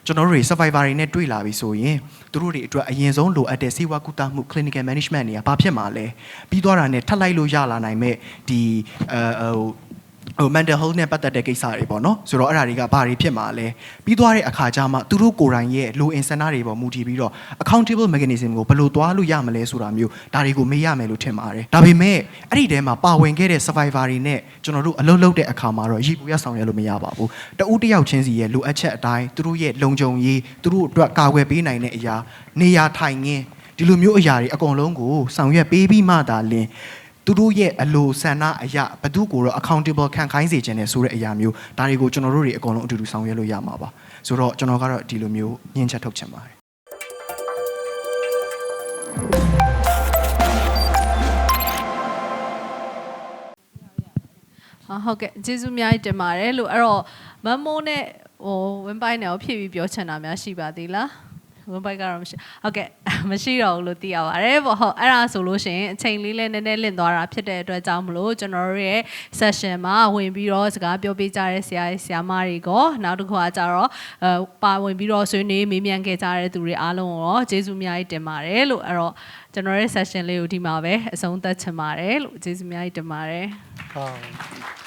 ကျွန်တော်တို့တွေ survivor တွေနဲ့တွေ့လာပြီဆိုရင်သူတို့တွေအတွက်အရင်ဆုံးလိုအပ်တဲ့ဆေးဝါးကုသမှု clinical management တွေကဘာဖြစ်မှာလဲပြီးသွားတာနဲ့ထပ်လိုက်လို့ရလာနိုင်မဲ့ဒီ mental health နဲ့ပတ်သက်တဲ့ကိစ္စတွေပေါ့နော်ဆိုတော့အဲ့ဒါတွေကဘာတွေဖြစ်မှာလဲပြီးသွားတဲ့အခါကျမှသူတို့ကိုယ်တိုင်ရဲ့လိုအင်ဆန္ဒတွေပေါ်မူတည်ပြီးတော့ accountable mechanism ကိုဘယ်လိုသွားလို့ရမလဲဆိုတာမျိုးဒါတွေကိုမေးရမယ်လို့ထင်ပါတယ်ဒါပေမဲ့အဲ့ဒီထဲမှာပါဝင်ခဲ့တဲ့ survivor တွေနဲ့ကျွန်တော်တို့အလုပ်လုပ်တဲ့အခါမှာတော့ရည်ပူရဆောင်ရွက်လို့မရပါဘူးတဦးတစ်ယောက်ချင်းစီရဲ့လိုအပ်ချက်အတိုင်းသူတို့ရဲ့လုံခြုံရေးသူတို့အတွက်ကာကွယ်ပေးနိုင်တဲ့အရာနေရာထိုင်ခင်းဒီလိုမျိုးအရာတွေအကုန်လုံးကိုဆောင်ရွက်ပေးပြီးမှသာလင်းသူတို့ရဲ့အလိုဆန္ဒအရာဘသူကိုတော့ accountable ခံခိုင်းစေခြင်းနဲ့ဆိုတဲ့အရာမျိုးဒါတွေကိုကျွန်တော်တို့တွေအကုန်လုံးအတူတူဆောင်ရွက်လို့ရမှာပါဆိုတော့ကျွန်တော်ကတော့ဒီလိုမျိုးညှင်းချက်ထုတ်ချင်ပါတယ်ဟုတ်ကဲ့ကျေးဇူးအများကြီးတင်ပါတယ်လို့အဲ့တော့မမိုးနဲ့ဝင်းပိုင်းနဲ့ဖြည့်ပြီးပြောချင်တာများရှိပါသေးလားဝင်းပိုင်းကတော့မရှိဟုတ်ကဲ့မရှိတော့ဘူးလို့သိရပါတယ်ပေါ့ဟုတ်အဲ့ဒါဆိုလို့ရှိရင်အချိန်လေးလည်းနည်းနည်းလင့်သွားတာဖြစ်တဲ့အတွက်ကြောင့်မလို့ကျွန်တော်တို့ရဲ့ session မှာဝင်ပြီးတော့စကားပြောပေးကြတဲ့ဆရာဆရာမတွေကိုနောက်တစ်ခုကကြတော့ပါဝင်ပြီးတော့ဆွေးနွေးမေးမြန်းခဲ့ကြတဲ့သူတွေအားလုံးကိုတော့ကျေးဇူးအများကြီးတင်ပါတယ်လို့အဲ့တော့ကျွန်တော်ရဲ့ session လေးကိုဒီမှာပဲအဆုံးသတ်ချင်ပါတယ်လို့ကျေးဇူးအများကြီးတင်ပါတယ်ဟုတ်